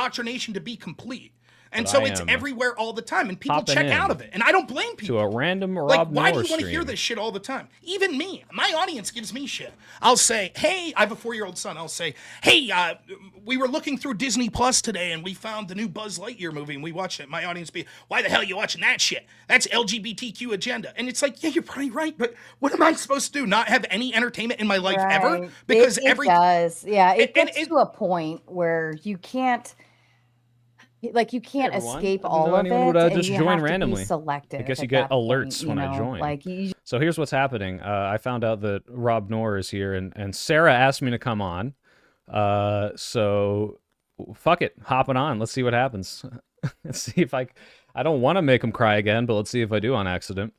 indoctrination to be complete. And But so I it's am everywhere all the time, and people popping check in out of it. And I don't blame people. to a random Like, Rob why do Noerr you want to hear stream. this shit all the time? Even me, my audience gives me shit. I'll say, hey, I have a 4-year-old son. I'll say, hey, we were looking through Disney Plus today, and we found the new Buzz Lightyear movie, and we watched it. My audience be, why the hell are you watching that shit? That's LGBTQ agenda. And it's like, yeah, you're probably right, but what am I supposed to do? Not have any entertainment in my life ever? Because it does. Yeah, it and gets to a point where you can't. Like you can't everyone. escape Didn't all know of anyone it, would, and just you join have to randomly. be selective. I guess you at get that alerts point, when I know? join. Like you So here's what's happening. I found out that Rob Noerr is here, and Sarah asked me to come on. So fuck it, hopping on. Let's see what happens. Let's see if I don't want to make him cry again, but let's see if I do on accident.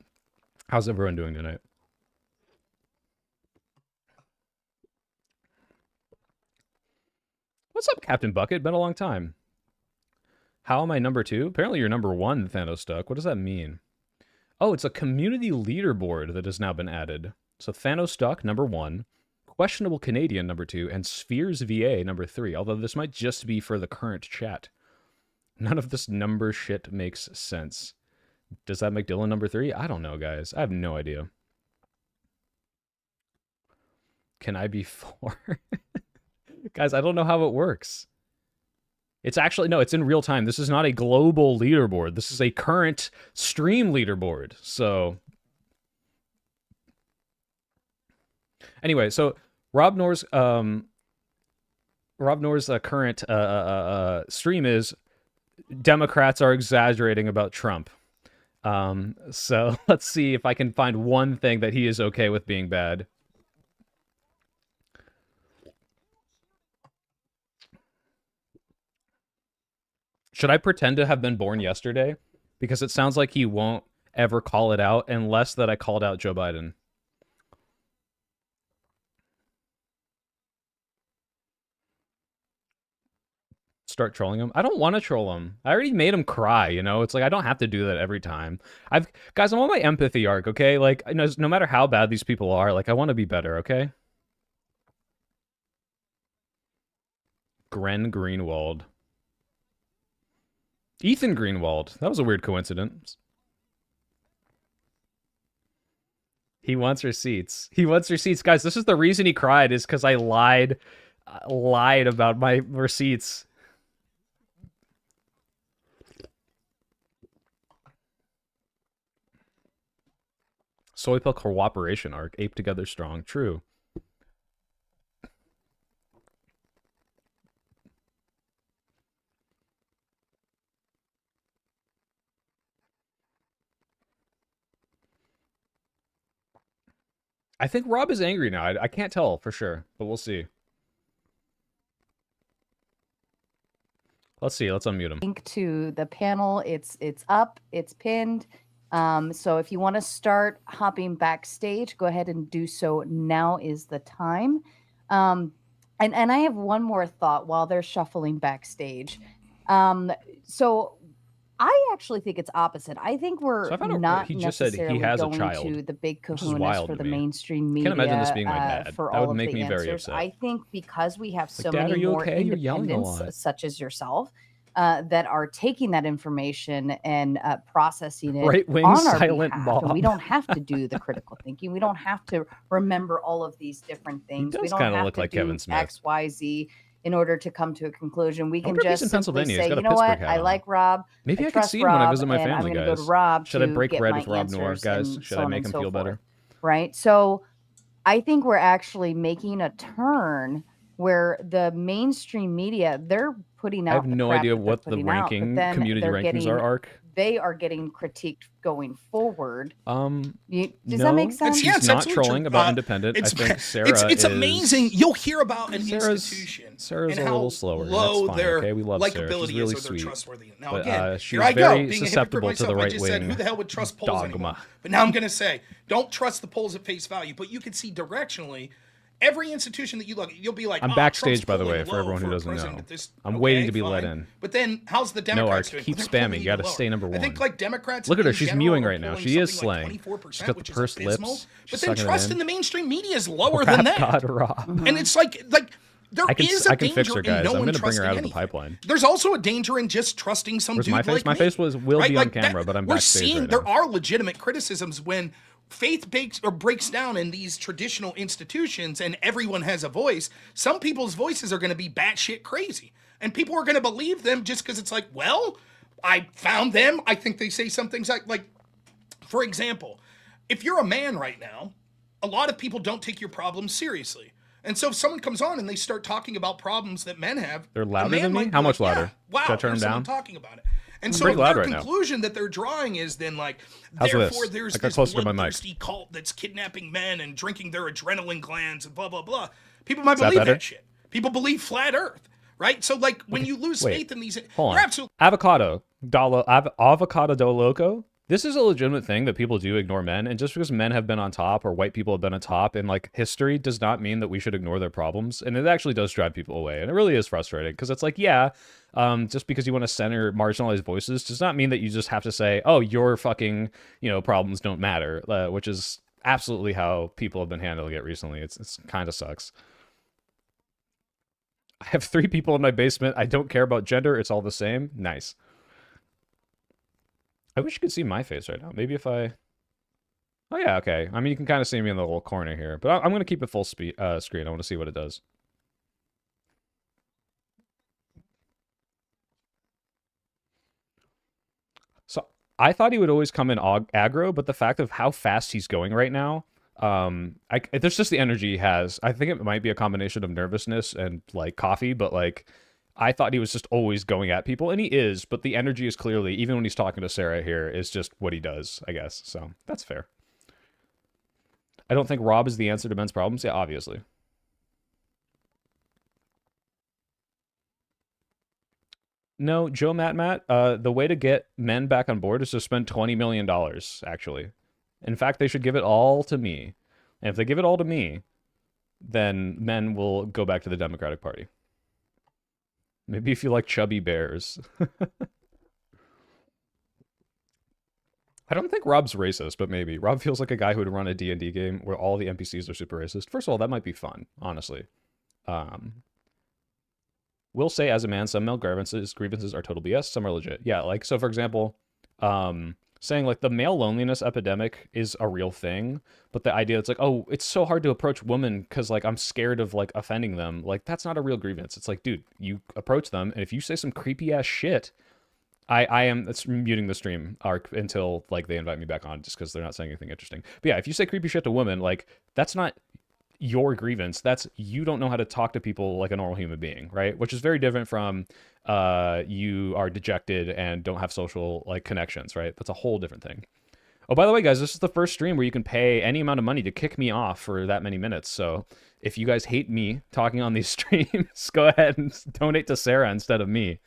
How's everyone doing tonight? What's up, Captain Bucket? Been a long time. How am I number 2? Apparently you're number 1, Thanos Duck. What does that mean? Oh, it's a community leaderboard that has now been added. So Thanos Duck, number 1. Questionable Canadian, number 2. And Spheres VA, number 3. Although this might just be for the current chat. None of this number shit makes sense. Does that make Dylan number 3? I don't know, guys. I have no idea. Can I be 4? Guys, I don't know how it works. It's actually, no, it's in real time. This is not a global leaderboard. This is a current stream leaderboard. So, anyway, so Rob Noerr's current stream is Democrats are exaggerating about Trump. So let's see if I can find one thing that he is okay with being bad. Should I pretend to have been born yesterday? Because it sounds like he won't ever call it out unless that I called out Joe Biden. Start trolling him? I don't want to troll him. I already made him cry, you know? It's like, I don't have to do that every time. Guys, I'm on my empathy arc, okay? Like, no matter how bad these people are, like, I want to be better, okay? Gren Greenwald. Ethan Greenwald. That was a weird coincidence. He wants receipts. He wants receipts. Guys, this is the reason he cried, is because I lied about my receipts. Soy pill cooperation arc. Ape together strong. True. I think Rob is angry now. I can't tell for sure, but we'll see. Let's see. Let's unmute him. link to the panel. It's up. It's pinned. So if you want to start hopping backstage, go ahead and do so. Now is the time. And I have one more thought while they're shuffling backstage. So I actually think it's opposite. I think we're not he just said necessarily he has a going child, to the big which is kahunas wild for to the me. mainstream media. Can't imagine this being my dad. For That all would of make the me very answers. upset. I think because we have so Dad, many are you more okay? You're yelling a lot. independents, such as yourself, that are taking that information and processing it Right-wing on our silent behalf. mob. And we don't have to do the critical thinking. We don't have to remember all of these different things. We does don't kinda have look to like do Kevin Smith. X, Y, Z in order to come to a conclusion. We can wonder if he's just in simply Pennsylvania. He's say, got a you know what, Pittsburgh hat I on. like Rob. Maybe I could trust see him when I Rob, visit my and I'm family, gonna go guys. to Rob Should I to break get bread my with Rob Noerr, answers guys? and Should so I on make and him so feel forth. better? Right. So I think we're actually making a turn where the mainstream media, they're putting out I have no crap idea that they're what the putting out, but ranking, then community they're rankings getting, are, Arc. they are getting critiqued going forward. Does No, that make sense? Yeah, she's it's not absolutely trolling true. about independent. I think Sarah it's amazing. You'll hear about an Sarah's institution a and how little slower. low That's fine, their okay? We love Sarah. likability She's really is or their sweet. trustworthiness. Now But, again, she's here I go, very being a hypocrite susceptible to the myself. I just said, right-wing who the hell would trust polls dogma. anymore? But now I'm going to say, don't trust the polls at face value. But you can see directionally, every institution that you look at, you'll be like, I'm oh, backstage, Trump's by the way, polling for low everyone who for a doesn't president know. at this- I'm okay, waiting to be let fine. in. But then, how's the No, Democrats Ark, doing? keep They're spamming. polling You gotta even stay lower. number I think one. like Democrats. Look at her. in She's general mewing are right now. polling She is something like slaying. 24%, She's got the which is pursed abysmal. lips. But She's then sucking it trust in. in the mainstream media is lower Rap than that. God Rob. And it's like There I can is a I can fix her, danger in guys. no I'm one gonna bring her trusting out of the anything. pipeline. There's also a danger in just trusting some Where's dude my face? like My me. face will right? be on Like camera, but I'm we're backstage seeing right there now. are legitimate criticisms when faith breaks down in these traditional institutions and everyone has a voice. Some people's voices are going to be batshit crazy, and people are going to believe them just because it's like, well, I found them. I think they say some things like, for example, if you're a man right now, a lot of people don't take your problems seriously. And so if someone comes on and they start talking about problems that men have, They're a louder man than me? might be How much like, louder? yeah, wow, Should I turn there's them someone down? talking about it. And so pretty their loud right now. conclusion that they're drawing is then like, How's therefore this? there's I got this closer to my mic. bloodthirsty cult that's kidnapping men and drinking their adrenaline glands and blah, blah, blah. People might Is that believe better? that shit. People believe flat earth, right? So like when you lose wait. faith in these, Hold you're on. absolutely Avocado do loco. This is a legitimate thing that people do ignore men, and just because men have been on top or white people have been on top in like history does not mean that we should ignore their problems. And it actually does drive people away, and it really is frustrating because it's like, yeah, just because you want to center marginalized voices does not mean that you just have to say, oh, your fucking problems don't matter, which is absolutely how people have been handling it recently. It's kind of sucks. I have 3 people in my basement. I don't care about gender. It's all the same. Nice. I wish you could see my face right now. Maybe if I... Oh, yeah, okay. I mean, you can kind of see me in the little corner here. But I'm going to keep it full screen. I want to see what it does. So, I thought he would always come in aggro, but the fact of how fast he's going right now... there's just the energy he has. I think it might be a combination of nervousness and, like, coffee, but, like... I thought he was just always going at people, and he is, but the energy is clearly, even when he's talking to Sarah here, is just what he does, I guess. So, that's fair. I don't think Rob is the answer to men's problems. Yeah, obviously. No, Joe Matt, the way to get men back on board is to spend $20 million, actually. In fact, they should give it all to me. And if they give it all to me, then men will go back to the Democratic Party. Maybe if you like chubby bears. I don't think Rob's racist, but maybe. Rob feels like a guy who would run a D&D game where all the NPCs are super racist. First of all, that might be fun, honestly. Will say, as a man, some male grievances are total BS, some are legit. Yeah, like, so for example, saying, like, the male loneliness epidemic is a real thing, but the idea it's like, oh, it's so hard to approach women because, like, I'm scared of, like, offending them. Like, that's not a real grievance. It's like, dude, you approach them, and if you say some creepy-ass shit, it's muting the stream arc until, like, they invite me back on just because they're not saying anything interesting. But yeah, if you say creepy shit to women, like, that's not your grievance. That's you don't know how to talk to people like a normal human being, right? Which is very different from you are dejected and don't have social, like, connections, right? That's a whole different thing. Oh, by the way, guys, this is the first stream where you can pay any amount of money to kick me off for that many minutes. So if you guys hate me talking on these streams, go ahead and donate to Sarah instead of me.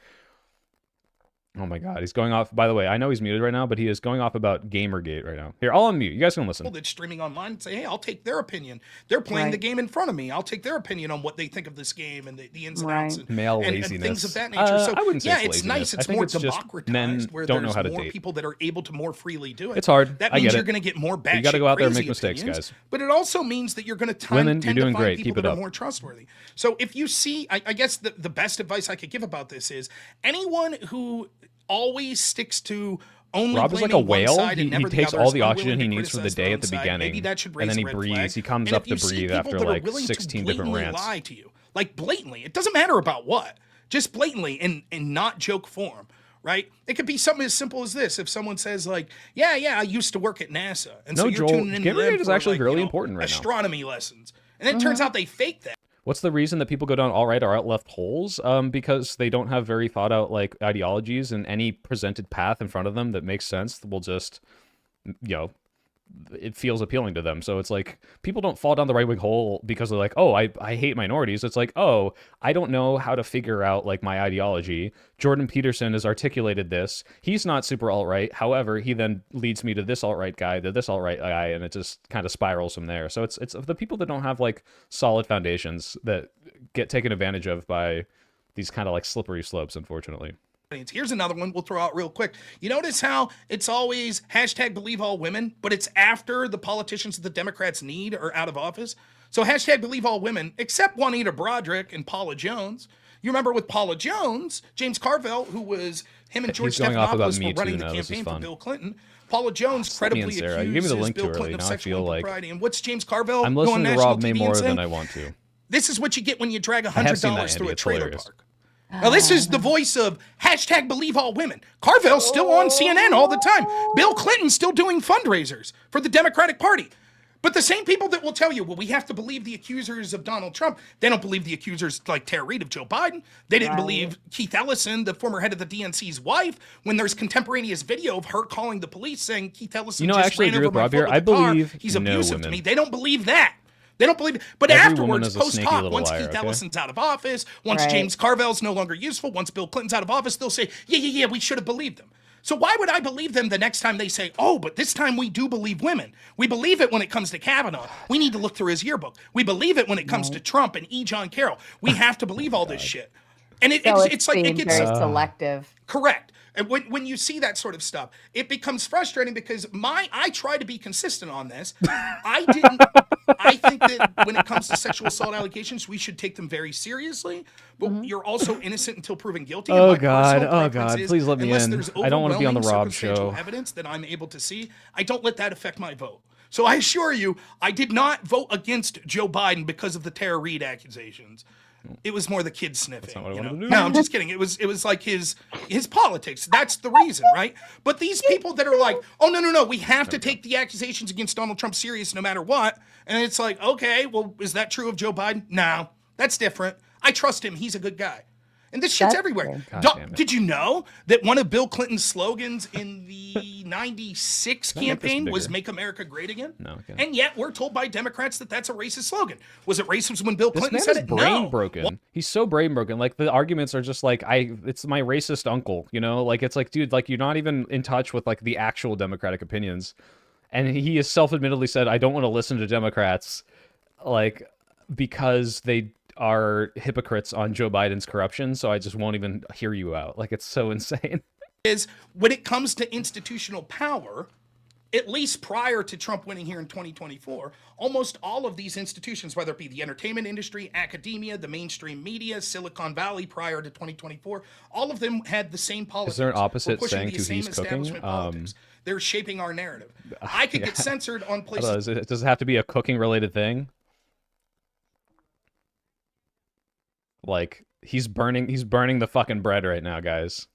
Oh my god, he's going off. By the way, I know he's muted right now, but he is going off about Gamergate right now. Here, I'll unmute. You guys can listen. That's streaming online and say, hey, I'll take their opinion. They're playing the game in front of me. I'll take their opinion on what they think of this game and the ins and outs and, male and laziness. things of that nature. So I wouldn't say yeah, it's it's laziness. nice. It's I think more it's just democratized men where don't there's know how to more date. people that are able to more freely do it. It's hard. That I means get you're it. going to get more But batshit you got to go out there and crazy make mistakes, opinions, guys. But it also means that you're going to Women, tend you're doing to find great. people Keep it that are up. more trustworthy. So if you see, I guess the best advice I could give about this is anyone who always sticks to only Rob is like a blaming one whale. side He and never the takes other all is the unwilling oxygen to he needs for the criticize day their at the own side. beginning. Maybe that should And raise then a he red breathes. flag. He comes And up if you to see breathe people after that are like willing to 16 different blatantly rants. lie to you, like blatantly, it doesn't matter about what, just blatantly in not joke form, right? It could be something as simple as this. If someone says like, yeah, I used to work at NASA, and so No, you're Joel, tuning in to them Gamergate is for, actually like, really important right now. astronomy lessons, and then it turns out they faked that. What's the reason that people go down alt-right or alt-left holes? Because they don't have very thought-out, like, ideologies, and any presented path in front of them that makes sense will just, it feels appealing to them. So it's like, people don't fall down the right-wing hole because they're like, oh, I hate minorities. It's like, oh, I don't know how to figure out, like, my ideology. Jordan Peterson has articulated this. He's not super alt-right. However, he then leads me to this alt-right guy, to this alt-right guy, and it just kind of spirals from there. So it's the people that don't have, like, solid foundations that get taken advantage of by these kind of, like, slippery slopes, unfortunately. Here's another one we'll throw out real quick. You notice how it's always hashtag believe all women, but it's after the politicians that the Democrats need are out of office? So hashtag believe all women, except Juanita Broderick and Paula Jones. You remember with Paula Jones, James Carville, who was him and George going off about Stephanopoulos Me were running Too the now. This is campaign for fun. Bill Clinton. Paula Jones credibly Sarah, you gave me the accuses link too Bill early. Clinton of Now I sexual feel like impropriety. And what's James Carville I'm go on listening to national Rob TV May more and say? than I want to. This is what you get when you drag have seen that, $100 through Andy. a It's trailer hilarious. park. Now, this is the voice of hashtag believe all women. Carville's still on CNN all the time. Bill Clinton's still doing fundraisers for the Democratic Party. But the same people that will tell you, well, we have to believe the accusers of Donald Trump, they don't believe the accusers like Tara Reid of Joe Biden. They didn't believe Keith Ellison, the former head of the DNC's wife, when there's contemporaneous video of her calling the police saying Keith Ellison I just actually ran agree over with my Rob foot here. with I a car. believe He's no abusive to women. me. They don't believe that. They don't believe it. But Every woman afterwards, is a post sneaky hoc, little once liar, Keith okay? Ellison's out of office, once Right. James Carville's no longer useful, once Bill Clinton's out of office, they'll say, yeah, we should have believed them. So why would I believe them the next time they say, oh, but this time we do believe women? We believe it when it comes to Kavanaugh. We need to look through his yearbook. We believe it when it comes to Trump and E. John Carroll. We have to believe all this shit. And So it's like it being gets very selective. correct. And when you see that sort of stuff, it becomes frustrating because I try to be consistent on this. I think that when it comes to sexual assault allegations, we should take them very seriously. But you're also innocent until proven guilty. And Oh, my God. personal Oh, preference God. is, Please let me unless in. there's I don't wanna be on the overwhelming Rob circumstantial show. evidence that I'm able to see, I don't let that affect my vote. So I assure you, I did not vote against Joe Biden because of the Tara Reid accusations. It was more the kids sniffing. not what I You know? wanted to do. No, I'm just kidding. It was like his politics. That's the reason, right? But these people that are like, oh no, we have to take the accusations against Donald Trump serious no matter what. And it's like, okay, well, is that true of Joe Biden? No, that's different. I trust him. He's a good guy. And this shit's That's everywhere. fair. God damn it. Did you know that one of Bill Clinton's slogans in the 96 Can I make this campaign was bigger? "Make America Great Again"? No, okay. And yet we're told by Democrats that that's a racist slogan. Was it racist when Bill This Clinton man said is it? brain No. broken. He's so brain broken. Like the arguments are just like it's my racist uncle, you know? Like it's like, dude, like you're not even in touch with like the actual Democratic opinions. And he has self-admittedly said, I don't want to listen to Democrats, like because they are hypocrites on Joe Biden's corruption, so I just won't even hear you out. Like it's so insane. Is when it comes to institutional power, at least prior to Trump winning here in 2024, almost all of these institutions, whether it be the entertainment industry, academia, the mainstream media, Silicon Valley prior to 2024, all of them had the same politics. there an opposite We're pushing saying the to same he's cooking? establishment politics. They're shaping our narrative. I could get censored on I don't places. know, does it have to be a cooking related thing? Like he's burning the fucking bread right now, guys.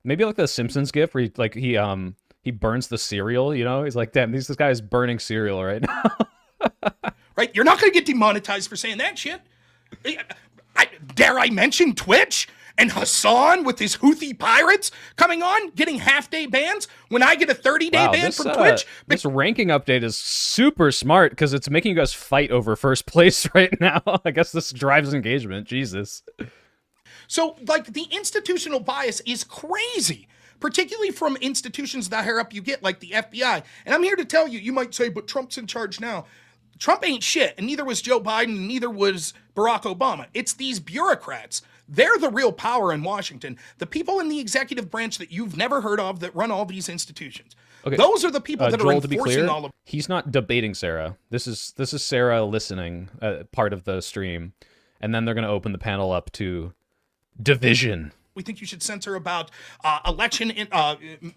Maybe like the Simpsons gif where he burns the cereal, you know? He's like, damn, this guy is burning cereal right now. Right? You're not going to get demonetized for saying that shit. Dare I mention Twitch and Hassan with his Houthi pirates coming on, getting half-day bans when I get a 30-day Wow, ban from Twitch? This ranking update is super smart because it's making you guys fight over first place right now. I guess this drives engagement. Jesus. So, like, the institutional bias is crazy, particularly from institutions the higher up you get, like the FBI. And I'm here to tell you, you might say, but Trump's in charge now. Trump ain't shit, and neither was Joe Biden, and neither was Barack Obama. It's these bureaucrats. They're the real power in Washington. The people in the executive branch that you've never heard of that run all these institutions. Okay. Those are the people that Joel, are to be enforcing clear, all of. he's not debating Sarah. This is Sarah listening, part of the stream, and then they're going to open the panel up to division. We think you should censor about election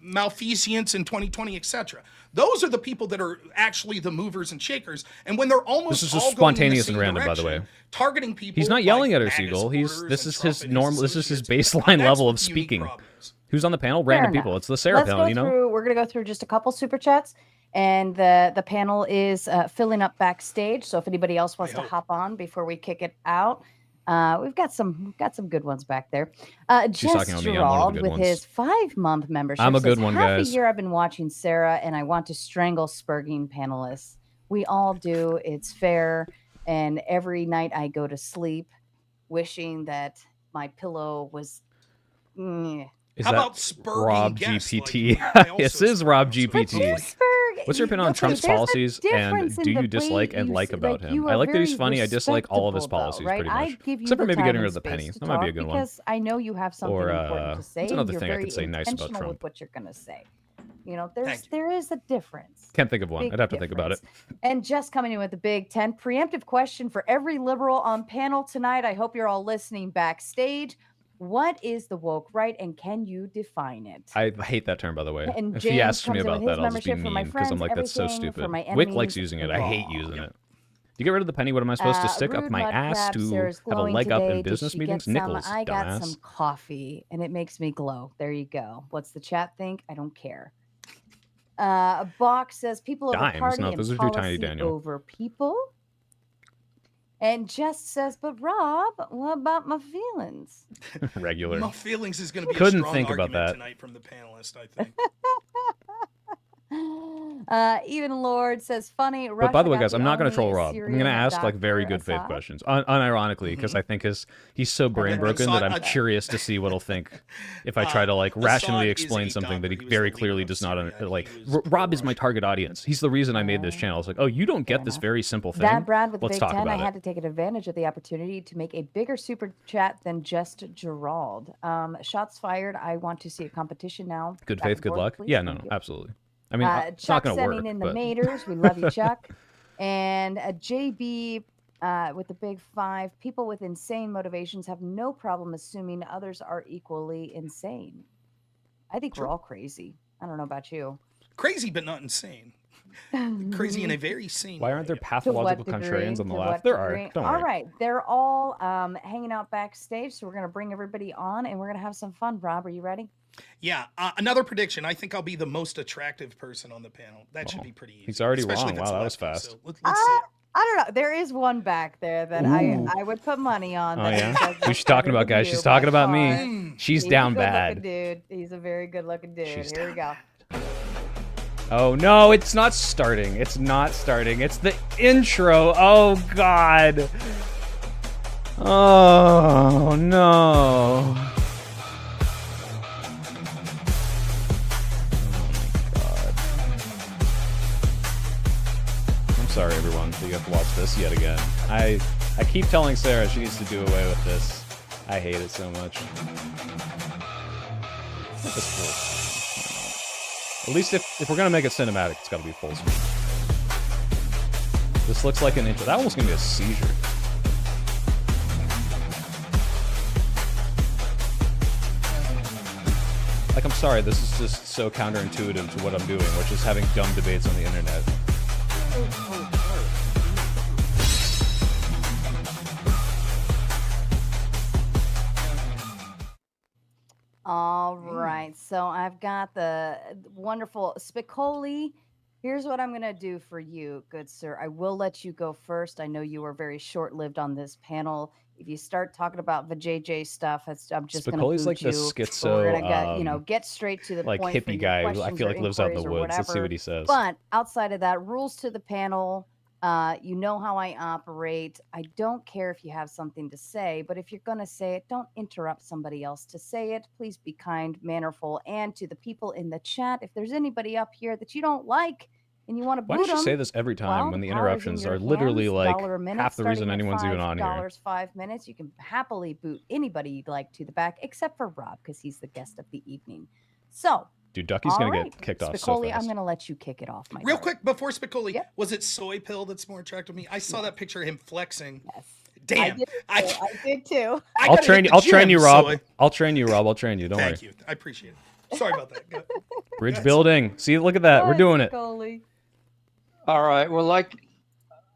malfeasance in 2020, etc. Those are the people that are actually the movers and shakers. And when they're almost This is just all going in the spontaneous same and random, by the direction, way. targeting people. He's not yelling like at her, MAGA Siegel. supporters This and is Trump his and normal. This is his associates. baseline That's level what of the unique speaking. problem is. Who's on the panel? Fair Random enough. people. It's the Sarah Let's panel, go you know? through. We're going to go through just a couple super chats, and the panel is filling up backstage. So if anybody else wants to hop on before we kick it out, we've got some good ones back there. She's talking Jess about me. I'm one of the Gerald good with ones. his 5-month membership. I'm a good says, one, half guys. a year I've been watching Sarah, and I want to strangle Spurging panelists. We all do. It's fair. And every night I go to sleep wishing that my pillow was. Is How that about spurring Rob guests like GPT? you? I also This is Rob spurring. But GPT. you Spurg, What's your opinion on okay, Trump's there's a policies, and difference in do the you dislike way and you like s- about him? you I are like that he's very funny. I dislike all of his respectable, policies though, right? pretty much. I give you Except for the maybe time getting rid and of the penny. space to That might be a talk good one. because I know you have something Or, important to say. what's and another you're thing I very could say nice about intentional Trump? with what you're going to say. You know, Thank you. there is a difference. Can't think of one. Big I'd have to think about it. difference. And just coming in with the Big 10 preemptive question for every liberal on panel tonight. I hope you're all listening backstage. What is the woke right, and can you define it? I hate that term, by the way. And If he James asks me comes in about with his that, I'll just be membership for my mean because I'm friends, like, that's so everything, stupid. for my Wick likes enemies, using it. the I hate law. using it. Do you get rid of the penny? What am I supposed to stick up Rude my Mud ass Crab, to Sarah's have a glowing leg up today. in Did business she meetings? get some? Nickels, I got dumbass. some coffee, and it makes me glow. There you go. What's the chat think? I don't care. Box says people over Dimes? party No, and those are too policy tiny, Daniel. over people. And Jess says, but Rob, what about my feelings? Regular. My feelings is going to be Couldn't a strong think about argument that. tonight from the panelist, I think. Even Lord says, funny. But by the way, Russia got guys, I'm not going to troll only Rob. I'm Syrian going to ask like very doctor good faith Assad. questions, unironically, because I think he's so brain broken that I'm curious to see what he'll think if I try to like rationally Assad is explain a something that he doctor. He was very the clearly leader of does not Syria. like. He was Rob is my pro-Russian. target audience. He's the reason I made this channel. It's like, oh, you don't get Fair this enough. very simple thing. That Brad with the Let's Big talk 10, I about had it. to take advantage of the opportunity to make a bigger super chat than just Gerald. Shots fired. I want to see a competition now. Good Back faith, and good forth, luck. please. Yeah, no, Thank you. absolutely. I mean, it's not Chuck going to sending work. in the But... maters. We love you, Chuck. And JB with the Big 5. People with insane motivations have no problem assuming others are equally insane. I think we're all crazy. I don't know about you. Crazy, but not insane. Crazy in a very sane Why aren't way. there To pathological what contrarians on the To left? what There are. degree? Don't All worry. right. They're all hanging out backstage. So we're going to bring everybody on and we're going to have some fun. Rob, are you ready? Yeah, another prediction. I think I'll be the most attractive person on the panel. That should be pretty easy. He's already especially wrong. if it's Wow, that was lefty, fast. So let's see it. I don't know. There is one back there that Ooh. I would put money on. Oh that yeah. does Who's look she talking better about, than guys? you She's by talking about me. far. She's He's down a good-looking bad. dude. He's a very good-looking dude. She's Here we go. Oh no, it's not starting. It's not starting. It's the intro. Oh god. Oh no. I'm sorry, everyone, that you have to watch this yet again. I keep telling Sarah she needs to do away with this. I hate it so much. That's cool. At least if we're gonna make it cinematic, it's gotta be full screen. This looks like an intro. That almost gonna be a seizure. Like, I'm sorry, this is just so counterintuitive to what I'm doing, which is having dumb debates on the internet. All right. So I've got the wonderful Spicoli. Here's what I'm going to do for you, good sir. I will let you go first. I know you were very short-lived on this panel. If you start talking about the JJ stuff, I'm just going to Spicoli's boot like you. the But schizo, we're gonna get straight to the like point for hippie your guy who I questions feel or like lives out in the inquiries or woods. Let's see whatever. what he says. But outside of that, rules to the panel. You know how I operate. I don't care if you have something to say, but if you're going to say it, don't interrupt somebody else to say it. Please be kind, mannerful, and to the people in the chat, if there's anybody up here that you don't like and you want to Why boot does she them, say this every time well, when the power is in interruptions your are literally hands. like $1 a minute, half the reason starting at anyone's even on here? $5, 5 minutes. You can happily boot anybody you'd like to the back, except for Rob, because he's the guest of the evening. So, Dude, Ducky's all gonna right, get kicked off so Spicoli, fast. I'm going to let you kick it off, my Real guy. quick, before Spicoli, Yep. was it Soy Pill that's more attractive to me? I saw that picture of him flexing. Yes. Damn. I did too. I'll train you. I'll train you, Rob. Soy. I'll train you, Rob. I'll train you. Don't Thank worry. you. I appreciate it. Sorry about that. Go- Bridge building. See, look at that. We're doing it. Spicoli. All right. Well, like,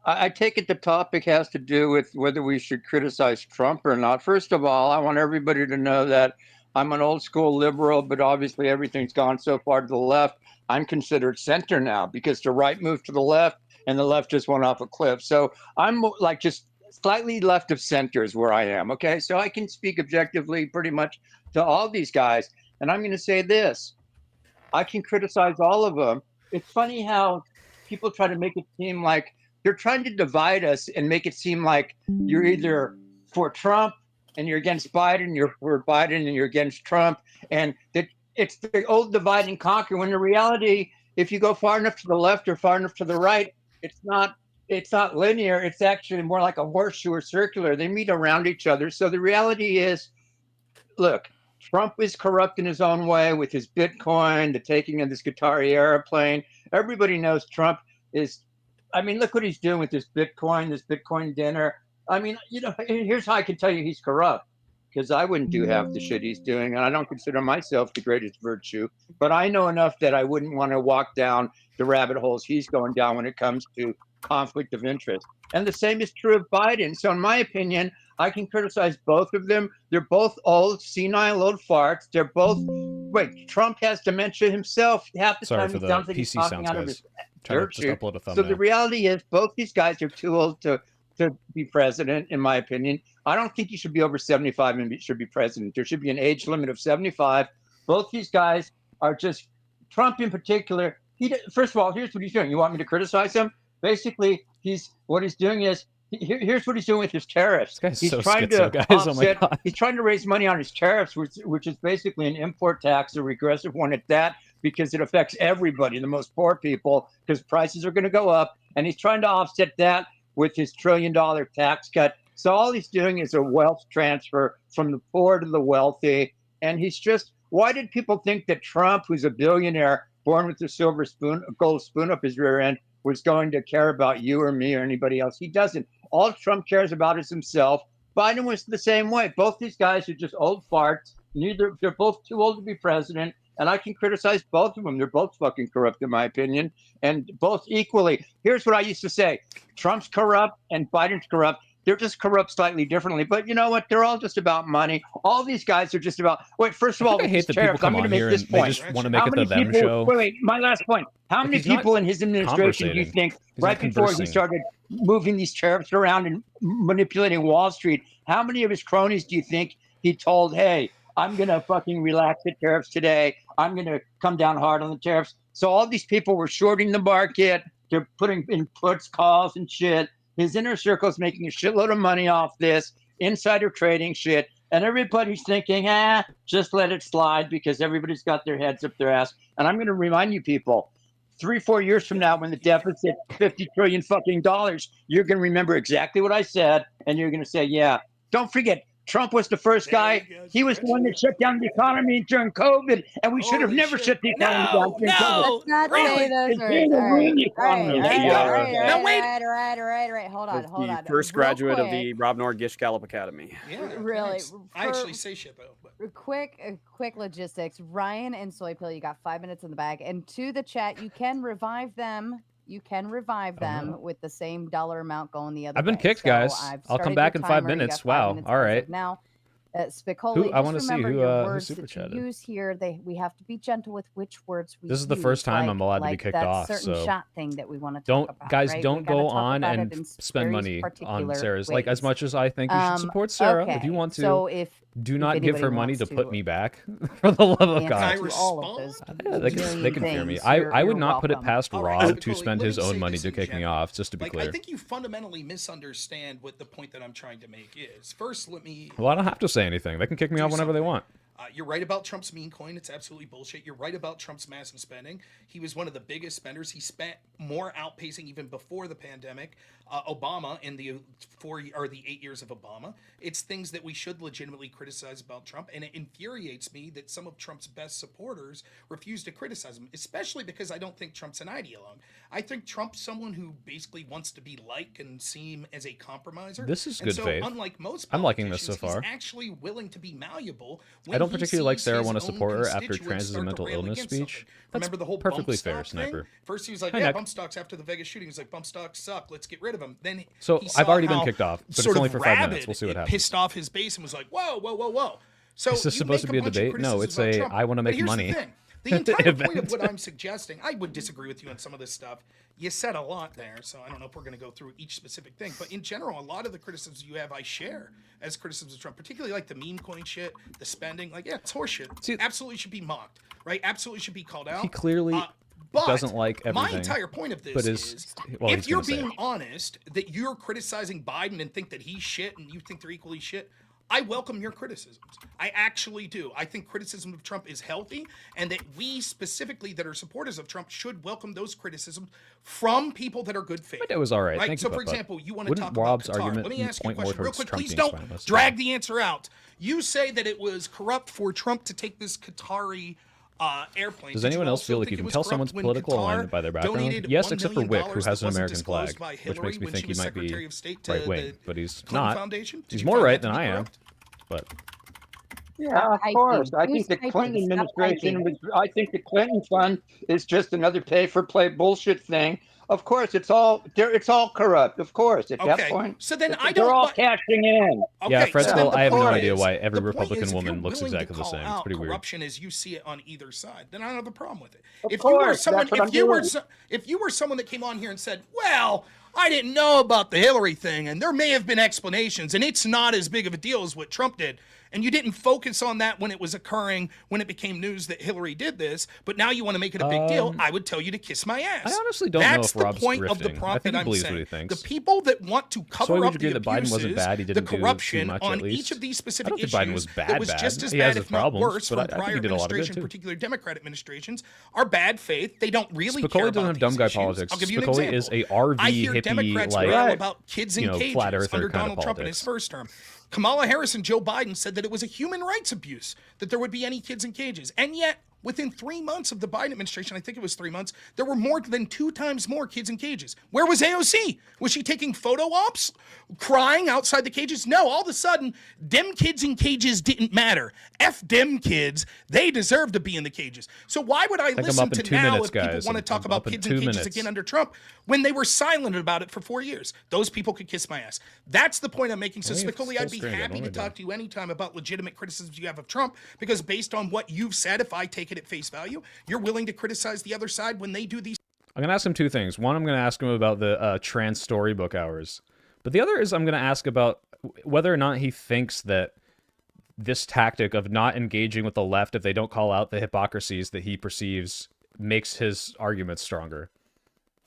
I take it the topic has to do with whether we should criticize Trump or not. First of all, I want everybody to know that I'm an old school liberal, but obviously everything's gone so far to the left. I'm considered center now because the right moved to the left and the left just went off a cliff. So I'm like just slightly left of center is where I am. Okay. So I can speak objectively pretty much to all these guys. And I'm going to say this. I can criticize all of them. It's funny how people try to make it seem like they're trying to divide us and make it seem like you're either for Trump and you're against Biden, you're for Biden and you're against Trump, and that it's the old divide and conquer. When in reality, if you go far enough to the left or far enough to the right, it's not linear. It's actually more like a horseshoe or circular. They meet around each other. So the reality is, look, Trump is corrupt in his own way with his Bitcoin, the taking of this Qatari airplane. Everybody knows Trump is. I mean, look what he's doing with this Bitcoin dinner. I mean, here's how I can tell you he's corrupt, because I wouldn't do half the shit he's doing, and I don't consider myself the greatest virtue. But I know enough that I wouldn't want to walk down the rabbit holes he's going down when it comes to conflict of interest. And the same is true of Biden. So, in my opinion, I can criticize both of them. They're both old, senile old farts. They're both. Wait, Trump has dementia himself. Half the Sorry time for he the sounds like he's PC talking sounds, out of guys. his Trying to dirt just shoot. upload a So thumbnail. the reality is, both these guys are too old to be president, in my opinion. I don't think you should be over 75 and should be president. There should be an age limit of 75. Both these guys are just, Trump in particular. First of all, here's what he's doing. You want me to criticize him? Basically, here's what he's doing with his tariffs. This guy's He's so trying schizo, to guys. Oh my offset. God. He's trying to raise money on his tariffs, which is basically an import tax, a regressive one at that, because it affects everybody, the most poor people, because prices are going to go up. And he's trying to offset that with his $1 trillion tax cut. So all he's doing is a wealth transfer from the poor to the wealthy. And he's just, why did people think that Trump, who's a billionaire, born with a gold spoon up his rear end, was going to care about you or me or anybody else? He doesn't. All Trump cares about is himself. Biden was the same way. Both these guys are just old farts. They're both too old to be president. And I can criticize both of them. They're both fucking corrupt, in my opinion, and both equally. Here's what I used to say: Trump's corrupt and Biden's corrupt. They're just corrupt slightly differently. But you know what? They're all just about money. All these guys are just about. Wait, first of all, I hate that people come on here and they just want to make it the them show. Wait, my last point. How many people in his administration do you think, right before he started moving these tariffs around and manipulating Wall Street, how many of his cronies do you think he told, hey, I'm going to fucking relax the tariffs today. I'm going to come down hard on the tariffs. So all these people were shorting the market. They're putting in puts, calls, and shit. His inner circle's making a shitload of money off this, insider trading shit. And everybody's thinking, just let it slide, because everybody's got their heads up their ass. And I'm going to remind you people, 3-4 years from now, when the deficit $50 trillion fucking dollars, you're going to remember exactly what I said. And you're going to say, yeah, don't forget, Trump was the first guy. He was the one that shut down the economy during COVID, and we should have never shut the economy down during COVID. Let's not really? say those It's words. really All right, ruined the economy. Now wait. all right. Hold on. The first Real graduate of quick. the Rob Noerr Gish Gallup Academy. Yeah, Really, thanks. I actually say shit though. But. Quick logistics. Ryan and Soypill, you got 5 minutes in the bag. And to the chat, you can revive them. With the same dollar amount going the other way. I've been kicked, guys. I'll come back in 5 minutes. Wow. All right. Now, Spicoli, I want to see who words super that you chatted. use here. We have to be gentle with which words we use. This is the first time I'm allowed to be kicked that off. certain So shot thing that we want to don't, talk about, guys, right? don't We gotta go talk on about and it in spend very money on particular Sarah's. Like, as ways. much as I think you should support Sarah, if you want to, So if do not give anybody her money wants to put to me back. For the love of answer God. I to all of those Yeah, they can million fear me. things, I you're would not put it welcome. past All right, Rob Spicoli, to spend let his me own say money this to in kick me general. off, just to be Like, clear. I think you fundamentally misunderstand what the point that I'm trying to make is. First, let me. Well, I don't have to say anything. They can kick me off whenever they want. You're right about Trump's meme coin. It's absolutely bullshit. You're right about Trump's massive spending. He was one of the biggest spenders. He spent more, outpacing even before the pandemic. Obama in the 8 years of Obama. It's things that we should legitimately criticize about Trump, and it infuriates me that some of Trump's best supporters refuse to criticize him, especially because I don't think Trump's an ideologue. I think Trump's someone who basically wants to be liked and seem as a compromiser. This is And good so, faith. unlike most I'm liking this so politicians, far. he's actually willing to be malleable. When I don't he particularly like sees Sarah his want to own support her after constituents trans is a start to mental rail illness against speech. something. That's Remember the whole perfectly bump fair, stock thing? Sniper. First he was like, Hi, yeah, Nick. bump stocks after the Vegas shooting. He's like, bump stocks suck. Let's get rid of them. Then So he I've saw already been how kicked off, but it's sort only of for 5 minutes. rabid We'll see what it happens. pissed off his base and was like, whoa, whoa, whoa, whoa. So Is this you supposed make to be a bunch of debate? No, it's criticisms about a Trump. I want to But make here's money. The thing. The entire point of event. what I'm suggesting, I would disagree with you on some of this stuff. You said a lot there, so I don't know if we're going to go through each specific thing. But in general, a lot of the criticisms you have, I share as criticisms of Trump, particularly like the meme coin shit, the spending. Like, yeah, it's horseshit. See- Absolutely should be mocked, right? Absolutely should be called out. He clearly But doesn't like my everything, entire point of this but is, well, if he's you're gonna say being it. honest that you're criticizing Biden and think that he's shit and you think they're equally shit, I welcome your criticisms. I actually do. I think criticism of Trump is healthy, and that we specifically that are supporters of Trump should welcome those criticisms from people that are good faith. It was all right. Right? Thank So, you, for Bubba. example, you want to Wouldn't talk Rob's about Qatar. argument Let me ask you a point more question real towards quick. Trump Please being don't spineless? drag the answer out. You say that it was corrupt for Trump to take this Qatari airplane. Does Did anyone you else feel also like think you it can was tell corrupt someone's when political Qatar alignment by their background? donated Yes, $1 except for million Wick, who has that an wasn't American flag, disclosed by which Hillary makes me when think she he was might be Secretary of State to right wing, the but he's Clinton not. Foundation? Did He's you more find right that to than be I am, corrupt? but Yeah, of course. I think the Clinton administration I think the Clinton fund is just another pay-for-play bullshit thing. Of course, it's all corrupt. Of course, at that Okay, point, so then I they're don't. all cashing in. yeah, Okay, Fred so Skull, then the I have no point idea is- why every the point Republican is, if woman you're looks willing to exactly the call same. It's out pretty weird. corruption as you see it on either side, then I don't have a problem with it. Of If you were course, someone, that's what I'm doing. if you were someone that came on here and said, "Well, I didn't know about the Hillary thing, and there may have been explanations, and it's not as big of a deal as what Trump did," and you didn't focus on that when it was occurring, when it became news that Hillary did this, but now you want to make it a big deal, I would tell you to kiss my ass. I honestly don't know That's if Rob's the point of the grifting. I prompt think that he I'm believes saying. what he thinks. The people that want to cover would up you agree the that Biden wasn't abuses, bad? He the didn't do too corruption much, on at least? each of these I specific don't think issues Biden was that bad, was just as He has bad, his if not problems, worse, but from I think prior he did a lot of good, administration, too. particularly Democrat administrations, are bad faith. They don't really care Spicoli about doesn't have dumb these guy issues. politics. I'll give you an Spicoli example. is a RV I hear hippie, Democrats like, rail about kids in you know, cages flat earther under kind of Donald Trump in politics. his first term. Kamala Harris and Joe Biden said that it was a human rights abuse that there would be any kids in cages. And yet, within 3 months of the Biden administration, I think it was 3 months, there were more than 2 times more kids in cages. Where was AOC? Was she taking photo ops? Crying outside the cages? No, all of a sudden, dem kids in cages didn't matter. F dem kids, they deserve to be in the cages. So why would I I'm listen up in to 2 now minutes, if people guys. want to talk I'm about up in kids 2 in cages minutes. again under Trump when they were silent about it for 4 years? Those people could kiss my ass. That's the point I'm making. So I think it's Spicoli, still I'd be strange. I happy don't to know. talk to you anytime about legitimate criticisms you have of Trump, because based on what you've said, if I take it at face value, you're willing to criticize the other side when they do these. I'm going to ask him 2 things. One, I'm going to ask him about the trans storybook hours. But the other is I'm going to ask about whether or not he thinks that this tactic of not engaging with the left if they don't call out the hypocrisies that he perceives makes his arguments stronger.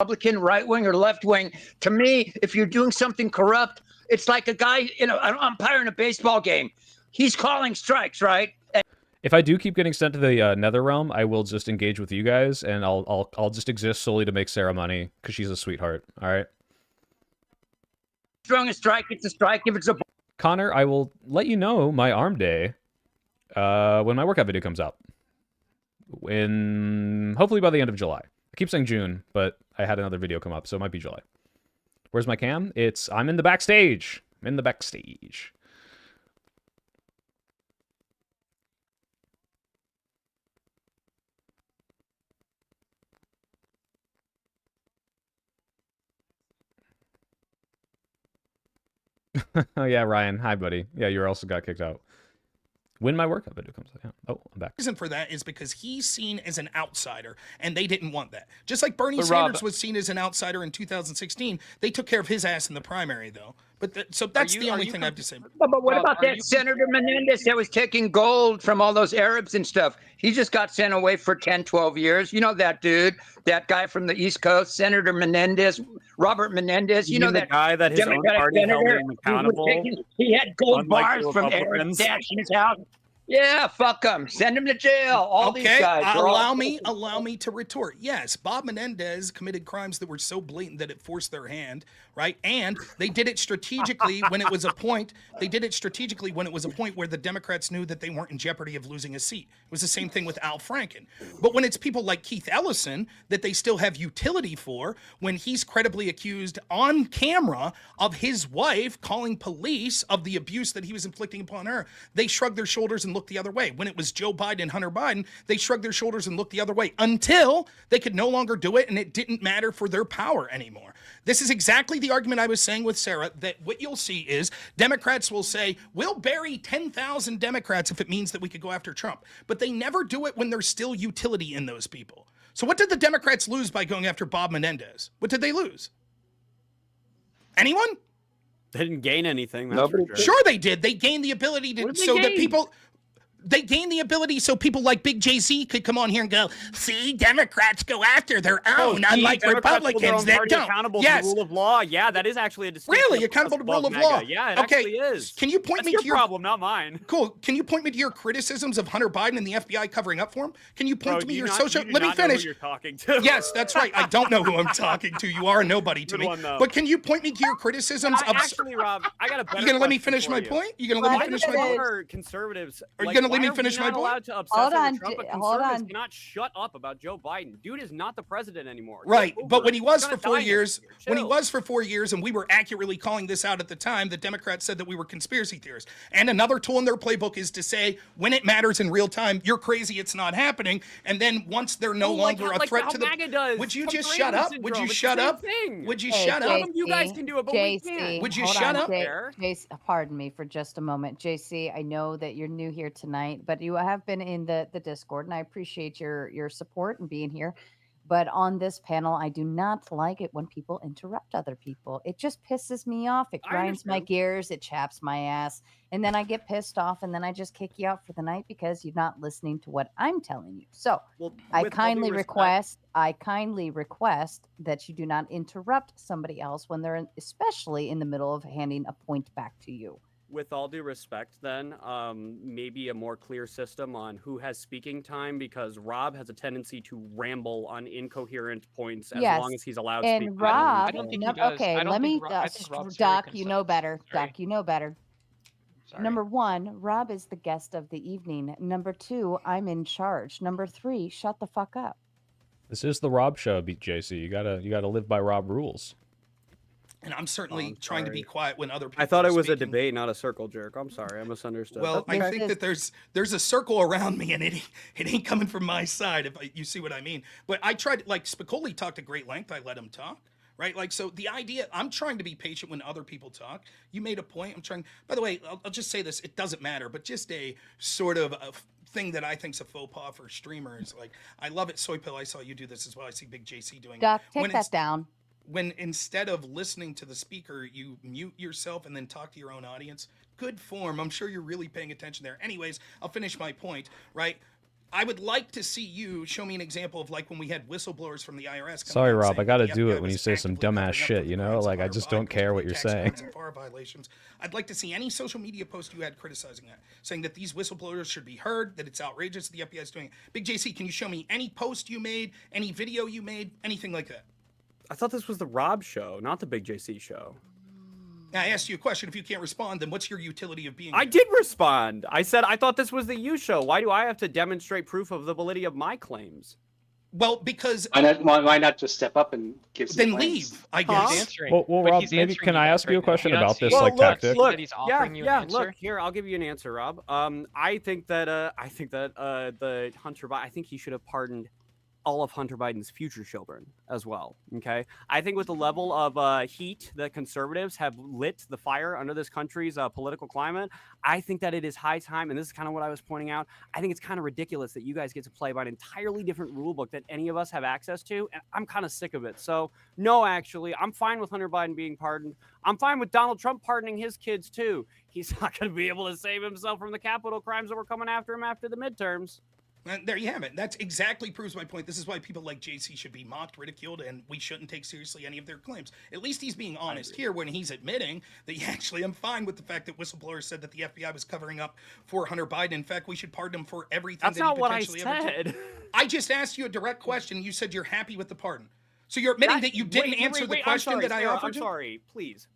Republican, right wing, or left wing. To me, if you're doing something corrupt, it's like a guy, an umpire in a baseball game. He's calling strikes, right? If I do keep getting sent to the Nether Realm, I will just engage with you guys, and I'll just exist solely to make Sarah money because she's a sweetheart. All right, Throwing a strike, it's a strike. If it's a Connor, I will let you know my arm day when my workout video comes out. Hopefully by the end of July. I keep saying June, but I had another video come up, so it might be July. Where's my cam? I'm in the backstage. I'm in the backstage. Oh yeah, Ryan. Hi, buddy. Yeah, you also got kicked out. When my workout video comes out. Yeah. Oh, I'm back. Reason for that is because he's seen as an outsider, and they didn't want that. Just like Bernie But Sanders Rob- was seen as an outsider in 2016, they took care of his ass in the primary, though. But so that's the only thing I have to say. But what Rob, about are that you- Senator Menendez that was taking gold from all those Arabs and stuff? He just got sent away for 10, 12 years. You know that dude, that guy from the East Coast, Senator Menendez, Robert Menendez. You know the that guy that his own Democratic party held senator him who was accountable. he had gold unlike bars the from Arabs Republicans? stashed in his house. Yeah, fuck him. Send him to jail. All these guys. they're all- allow me to retort. Yes, Bob Menendez committed crimes that were so blatant that it forced their hand, right? And they did it strategically when it was a point. They did it strategically when it was a point where the Democrats knew that they weren't in jeopardy of losing a seat. It was the same thing with Al Franken. But when it's people like Keith Ellison that they still have utility for, when he's credibly accused on camera of his wife calling police of the abuse that he was inflicting upon her, they shrug their shoulders and look the other way. When it was Joe Biden and Hunter Biden, they shrugged their shoulders and looked the other way until they could no longer do it and it didn't matter for their power anymore. This is exactly the argument I was saying with Sarah, that what you'll see is Democrats will say, we'll bury 10,000 Democrats if it means that we could go after Trump. But they never do it when there's still utility in those people. So what did the Democrats lose by going after Bob Menendez? What did they lose? Anyone? They didn't gain anything. That's Nobody for did. sure. Sure they did. They gained the ability to, What did they so that gain? people, They gained the ability so people like Big Jay-Z could come on here and go, see, Democrats go after their own, unlike Republicans that don't. Accountable to the rule of law. Yeah, that is actually a distinction. Really? Accountable to the rule of law? Yeah, it actually is. Can you point me to your problem, not mine. Cool. Can you point me to your criticisms of Hunter Biden and the FBI covering up for him? Can you point to me your social... Let me finish. You're talking to. Yes, that's right. I don't know who I'm talking to. You are a nobody to me. But can you point me to your criticisms of... Actually, Rob, I got a better... You going to let me finish my point? You going to let me finish my point? Conservatives... Are you going to let me finish my point? To obsess over Trump, but conservatives cannot shut up about Joe Biden. Dude is not the president anymore. Right, but when he was for 4 years, and we were accurately calling this out at the time, the Democrats said that we were conspiracy theorists. And another tool in their playbook is to say, when it matters in real time, you're crazy, it's not happening. And then once they're no longer a threat to the... Would you just shut up? Would you shut up? Would you shut up? You guys can do it, but we can't. Would you shut up? Pardon me for just a moment. JC, I know that you're new here tonight, but you have been in the Discord, and I appreciate your support and being here. But on this panel, I do not like it when people interrupt other people. It just pisses me off. It grinds my gears. It chaps my ass. And then I get pissed off, and then I just kick you out for the night because you're not listening to what I'm telling you. So I kindly request that you do not interrupt somebody else when they're especially in the middle of handing a point back to you. With all due respect, then, maybe a more clear system on who has speaking time, because Rob has a tendency to ramble on incoherent points as long as he's allowed to speak. And Rob, I don't think he does. Okay, let me, Doc, you know better. Sorry. Doc, you know better. Sorry. Number 1, Rob is the guest of the evening. Number 2, I'm in charge. Number 3, shut the fuck up. This is the Rob show, JC. You gotta live by Rob rules. And I'm certainly trying to be quiet when other people I thought it was speaking. a debate, not a circle jerk. I'm sorry, I misunderstood. Well, I think that there's a circle around me, and it ain't coming from my side, if you see what I mean. But I tried, like, Spicoli talked at great length. I let him talk, right? Like, so the idea, I'm trying to be patient when other people talk. You made a point. I'm trying, by the way, I'll just say this. It doesn't matter, but just a sort of a thing that I think's a faux pas for streamers. Like, I love it. Soy Pill, I saw you do this as well. I see Big JC doing it. Doc, take that down. When instead of listening to the speaker, you mute yourself and then talk to your own audience. Good form. I'm sure you're really paying attention there. Anyways, I'll finish my point, right? I would like to see you show me an example of like when we had whistleblowers from the IRS. Sorry, Rob, I got to do it when you say some dumbass shit, you know? Like, I just don't care what you're saying. Violations. I'd like to see any social media post you had criticizing that, saying that these whistleblowers should be heard, that it's outrageous the FBI is doing it. Big JC, can you show me any post you made, any video you made, anything like that? I thought this was the Rob show, not the Big JC show. I asked you a question. If you can't respond, then what's your utility of being I did respond. I said I thought this was the You show. Why do I have to demonstrate proof of the validity of my claims? Well, because... Why not just step up and give some Then claims? leave, I guess. Well, Rob, maybe can I ask you a question about this, like, tactic? Look, he's offering you an answer. Look, here, I'll give you an answer, Rob. I think that the Hunter Biden, I think he should have pardoned all of Hunter Biden's future children as well, okay? I think with the level of heat that conservatives have lit the fire under this country's political climate, I think that it is high time, and this is kind of what I was pointing out, I think it's kind of ridiculous that you guys get to play by an entirely different rule book that any of us have access to, and I'm kind of sick of it. So, no, actually, I'm fine with Hunter Biden being pardoned. I'm fine with Donald Trump pardoning his kids, too. He's not going to be able to save himself from the capital crimes that were coming after him after the midterms. And there you have it. That exactly proves my point. This is why people like JC should be mocked, ridiculed, and we shouldn't take seriously any of their claims. At least he's being honest here when he's admitting that I'm fine with the fact that whistleblowers said that the FBI was covering up for Hunter Biden. In fact, we should pardon him for everything That's that not he what I potentially ever did. said. I just asked you a direct question. You said you're happy with the pardon. So you're admitting that you didn't answer the question that I offered you? I'm sorry, please.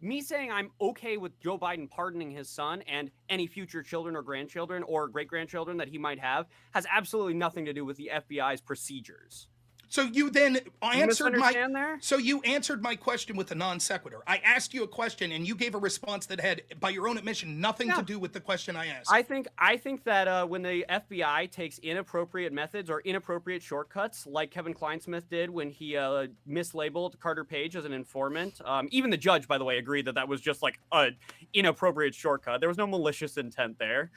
Me saying I'm okay with Joe Biden pardoning his son and any future children or grandchildren or great-grandchildren that he might have has absolutely nothing to do with the FBI's procedures. So you then answered you answered my question with a non sequitur. I asked you a question and you gave a response that had, by your own admission, nothing to do with the question I asked. I think that when the FBI takes inappropriate methods or inappropriate shortcuts, like Kevin Kleinsmith did when he mislabeled Carter Page as an informant, even the judge, by the way, agreed that that was just like an inappropriate shortcut. There was no malicious intent there.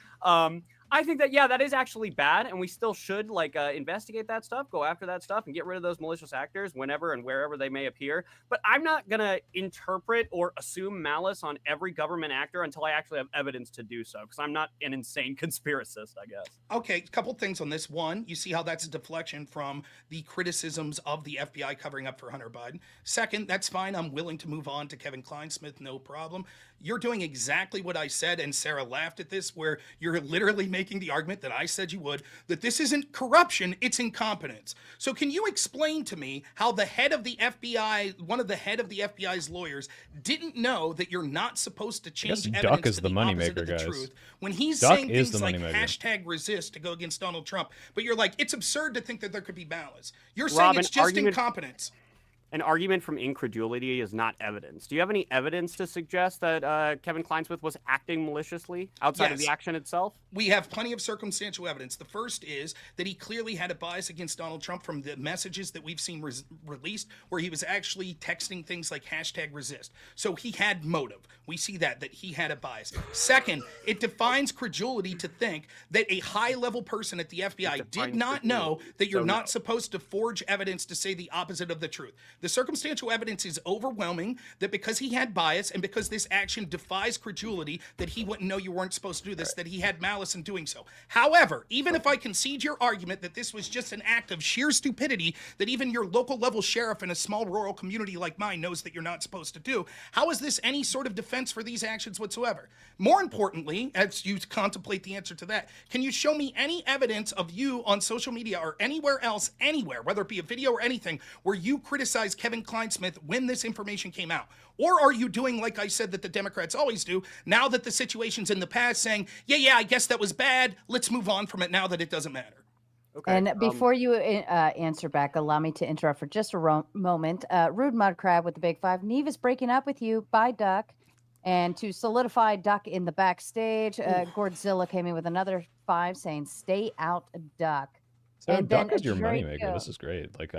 I think that, yeah, that is actually bad, and we still should investigate that stuff, go after that stuff, and get rid of those malicious actors whenever and wherever they may appear. But I'm not gonna interpret or assume malice on every government actor until I actually have evidence to do so, because I'm not an insane conspiracist, I guess. Okay, a couple things on this. One, you see how that's a deflection from the criticisms of the FBI covering up for Hunter Biden. Second, that's fine. I'm willing to move on to Kevin Kleinsmith, no problem. You're doing exactly what I said, and Sarah laughed at this, where you're literally making the argument that I said you would, that this isn't corruption, it's incompetence. So can you explain to me how the head of the FBI, one of the head of the FBI's lawyers, didn't know that you're not supposed to change Duck evidence is to the the moneymaker, opposite of the guys. truth when he's Duck saying is things the like moneymaker. hashtag resist to go against Donald Trump, but you're like, it's absurd to think that there could be malice. You're Rob, saying it's an just argument- incompetence. An argument from incredulity is not evidence. Do you have any evidence to suggest that Kevin Kleinsmith was acting maliciously outside of the Yes. action itself? We have plenty of circumstantial evidence. The first is that he clearly had a bias against Donald Trump from the messages that we've seen released, where he was actually texting things like hashtag resist. So he had motive. We see that he had a bias. Second, it defines credulity to think that a high-level person at the FBI did defines not know credulity. that you're So not no. supposed to forge evidence to say the opposite of the truth. The circumstantial evidence is overwhelming that because he had bias and because this action defies credulity, that he wouldn't know you weren't supposed to do this, that he had malice in doing so. However, even if I concede your argument that this was just an act of sheer stupidity, that even your local level sheriff in a small rural community like mine knows that you're not supposed to do, how is this any sort of defense for these actions whatsoever? More importantly, as you contemplate the answer to that, can you show me any evidence of you on social media or anywhere else, anywhere, whether it be a video or anything, where you criticize Kevin Kleinsmith when this information came out? Or are you doing like I said that the Democrats always do, now that the situation's in the past, saying, yeah, I guess that was bad, let's move on from it now that it doesn't matter? Okay. And before you answer back, allow me to interrupt for just a moment. Rude Mud Crab with the big five. Neve is breaking up with you. Bye, Duck. And to solidify Duck in the backstage, Gourdzilla came in with another 5 saying, stay out, Duck. So And Duck then is your Draco. moneymaker. This is great. Like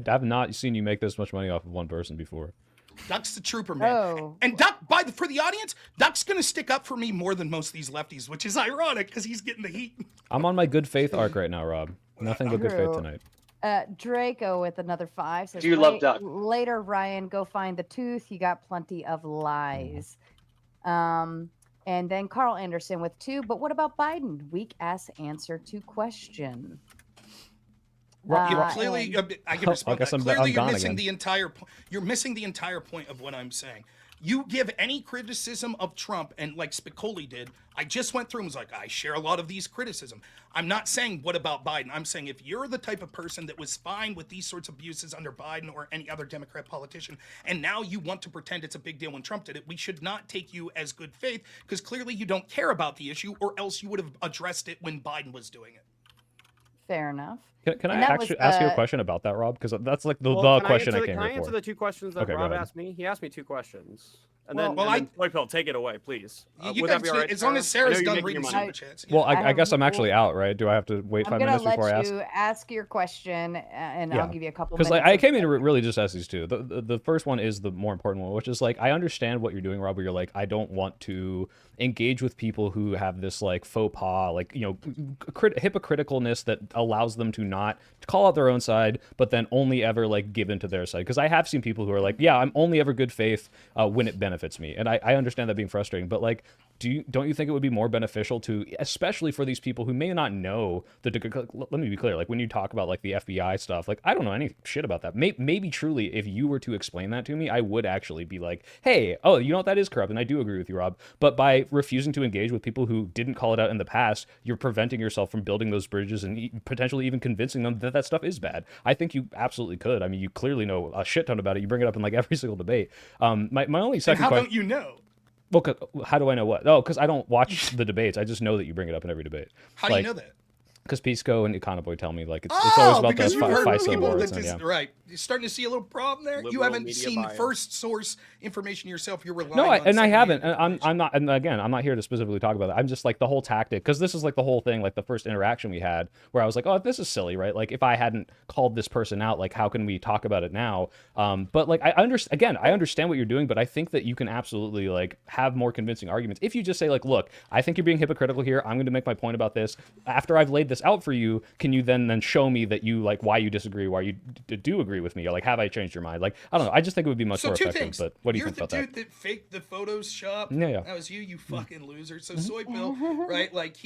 I've not seen you make this much money off of one person before. Duck's the trooper, man. Oh. And Duck, for the audience, Duck's going to stick up for me more than most of these lefties, which is ironic because he's getting the heat. I'm on my good faith arc right now, Rob. Nothing but good faith True. tonight. Draco with another 5 says, Do you love Duck? Later, Ryan, go find the tooth. You got plenty of lies. And then Carl Anderson with 2. But what about Biden? Weak ass answer to question. Clearly, and- I can respond. I guess to that. I'm Clearly, you're gone missing again. the entire. You're missing the entire point of what I'm saying. You give any criticism of Trump, and like Spicoli did, I just went through and was like, I share a lot of these criticism. I'm not saying what about Biden. I'm saying if you're the type of person that was fine with these sorts of abuses under Biden or any other Democrat politician, and now you want to pretend it's a big deal when Trump did it, we should not take you as good faith because clearly you don't care about the issue, or else you would have addressed it when Biden was doing it. Fair enough. Can I And that actually was, ask you a question about that, Rob? Because that's like the Well, question I can came I here answer for. the 2 questions that Okay, go Rob ahead. asked me? He asked me 2 questions. And Well- then, Well, and then Toy Pill, take it away, please. You Would that guys, be all right, as long as Sarah? I know Sarah's you're done making reading your money. super chats. Well, I I guess have- I'm actually out, right? Do I have to wait I'm 5 going to minutes before I let ask? you ask your question, and Yeah. I'll give you a couple Because minutes. like I of- came in to really just ask these two. The first one is the more important one, which is like I understand what you're doing, Rob. Where you're like, I don't want to engage with people who have this like faux pas, like hypocriticalness that allows them to not call out their own side, but then only ever like give into their side. Because I have seen people who are like, yeah, I'm only ever good faith when it benefits me, and I understand that being frustrating. But like, don't you think it would be more beneficial to, especially for these people who may not know let me be clear, like when you talk about like the FBI stuff, like I don't know any shit about that. Maybe truly, if you were to explain that to me, I would actually be like, hey, oh, you know what, that is corrupt, and I do agree with you, Rob. But by refusing to engage with people who didn't call it out in the past, you're preventing yourself from building those bridges and potentially even convincing them that that stuff is bad. I think you absolutely could. I mean, you clearly know a shit ton about it. You bring it up in like every single debate. My only And second how question. don't you know? Well, how do I know what? Oh, because I don't watch the debates. I just know that you bring it up in every debate. How do you know that? Because Pisco and Econoboy tell me like it's always about those because you've heard FISO people words. that And, just, yeah. right. You're starting to see a little problem there. You Liberal haven't media seen bias. first source information yourself. You're relying No, on and I haven't. secondhand And information. I'm not. And again, I'm not here to specifically talk about that. I'm just like the whole tactic, because this is like the whole thing, like the first interaction we had, where I was like, oh, this is silly, right? Like if I hadn't called this person out, like how can we talk about it now? But like I understand what you're doing, but I think that you can absolutely like have more convincing arguments if you just say like, look, I think you're being hypocritical here. I'm going to make my point about this. After I've laid this out for you, can you then show me that you like why you disagree, why you do agree with me, or like have I changed your mind? Like I don't know. I just think it would be much more two effective. things. But what do you You're think about the that? dude that faked the Photoshop. Yeah. That was you fucking loser. So Soy Pill, right? Like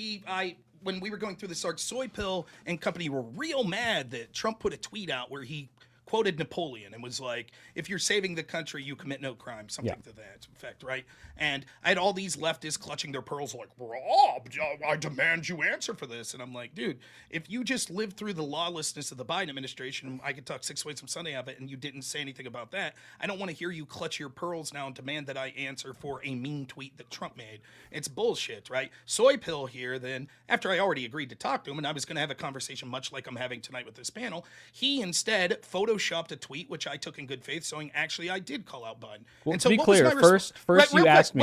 when we were going through this arc, Soy Pill and company were real mad that Trump put a tweet out where he quoted Napoleon and was like, if you're saving the country, you commit no crime, something to that effect, right? And I had all these leftists clutching their pearls like, Rob, I demand you answer for this. And I'm like, dude, if you just lived through the lawlessness of the Biden administration, I could talk 6 ways from Sunday of it, and you didn't say anything about that. I don't want to hear you clutch your pearls now and demand that I answer for a mean tweet that Trump made. It's bullshit, right? Soy Pill here, then, after I already agreed to talk to him, and I was going to have a conversation much like I'm having tonight with this panel, he instead photoshopped a tweet, which I took in good faith, saying, actually, I did call out Biden. Well, and so to be what was clear, my first you asked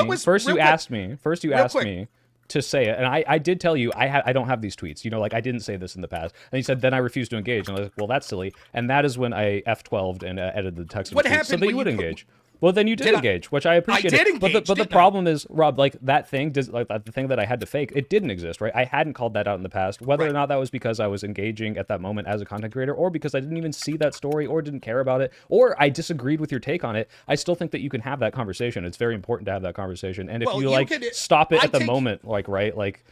me. First you asked Real me to say it, and I did tell you I don't have these tweets. You know, like I didn't say this in the past. And he said, then I refused to engage. And I was like, well, that's silly. And that is when I F12'd and edited the text of What the tweet so happened that when you would you put- engage. Well, then you did engage, which I appreciate. did But engage, the didn't I? problem is, Rob, like that thing, the thing that I had to fake, it didn't exist, right? I hadn't called that out in the past, whether or not that was because I was engaging at that moment as a content creator, or because I didn't even see that story, or didn't care about it, or I disagreed with your take on it. I still think that you can have that conversation. It's very important to have that conversation, and if you like stop it at the moment, like right, like.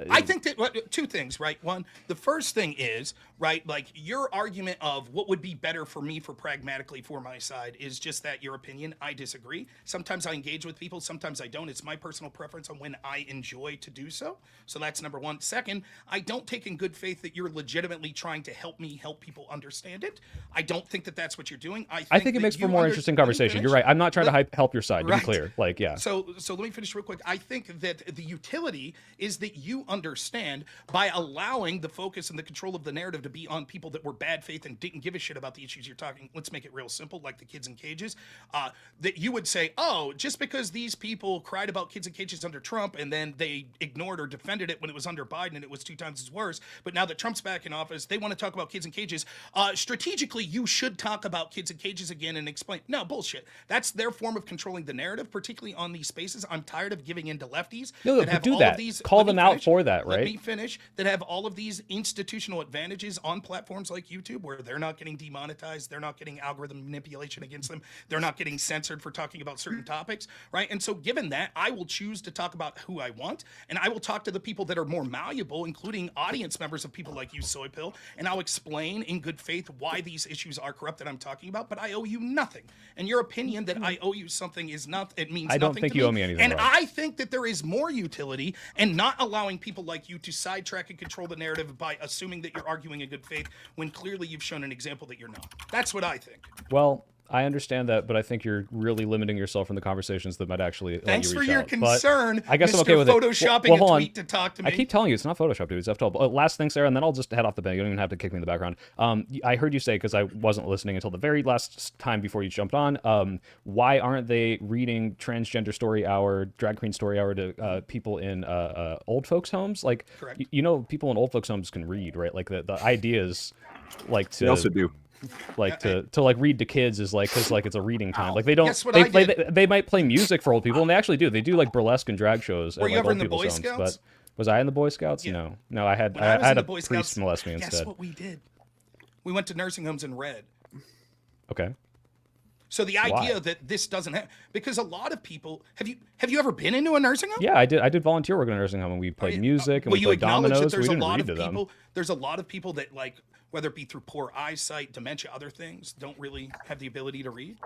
I think that two things, right? One, the first thing is, right, like your argument of what would be better for me for pragmatically for my side is just that your opinion. I disagree. Sometimes I engage with people, sometimes I don't. It's my personal preference on when I enjoy to do so. So that's number one. Second, I don't take in good faith that you're legitimately trying to help me help people understand it. I don't think that that's what you're doing. I think it makes for more interesting conversation. You're right. I'm not trying to help your side, to be clear. Like, yeah. So let me finish real quick. I think that the utility is that you understand by allowing the focus and the control of the narrative to be on people that were bad faith and didn't give a shit about the issues you're talking. Let's make it real simple, like the kids in cages. That you would say, oh, just because these people cried about kids in cages under Trump and then they ignored or defended it when it was under Biden and it was 2 times as worse, but now that Trump's back in office, they want to talk about kids in cages. Strategically, you should talk about kids in cages again and explain. No, bullshit. That's their form of controlling the narrative, particularly on these spaces. I'm tired of giving in to lefties that have all of these. Call them out for that, right? Let me finish. That have all of these institutional advantages on platforms like YouTube, where they're not getting demonetized, they're not getting algorithm manipulation against them, they're not getting censored for talking about certain topics, right? And so given that, I will choose to talk about who I want, and I will talk to the people that are more malleable, including audience members of people like you, Soy Pill, and I'll explain in good faith why these issues are corrupt that I'm talking about, but I owe you nothing. And your opinion that I owe you something is not, it means nothing to me. I don't think you owe me anything. And I think that there is more utility in not allowing people like you to sidetrack and control the narrative by assuming that you're arguing in good faith when clearly you've shown an example that you're not. That's what I think. Well, I understand that, but I think you're really limiting yourself from the conversations that might actually Thanks let you for reach your out. concern, But I guess Mr. I'm okay with Photoshopping hold a on. tweet to talk to me. I keep telling you it's not Photoshop, dude. It's F12. Last thing, Sarah, and then I'll just head off the bench. You don't even have to kick me in the background. I heard you say, because I wasn't listening until the very last time before you jumped on, why aren't they reading transgender story hour, drag queen story hour to people in old folks' homes? Like, you know, people in old folks' homes can read, right? Like the ideas, like to... They also do. Like to like read to kids is like, because like it's a reading time. Like they don't. Guess what I did? They might play music for old people, and they actually do. They do like burlesque and drag shows. Were at, you like, ever old in the people's Boy homes. Scouts? But was I in the Boy Scouts? Yeah. No. I had When I was in had the a Boy priest Scouts, molest me guess instead. what we did? We went to nursing homes and read. Okay. So the idea that this doesn't happen, because a lot of people, have you ever been into a nursing home? Yeah, I did volunteer work in a nursing home, and we played music and we played dominoes. We didn't read to them. There's a lot of people that, like, whether it be through poor eyesight, dementia, other things, don't really have the ability to read.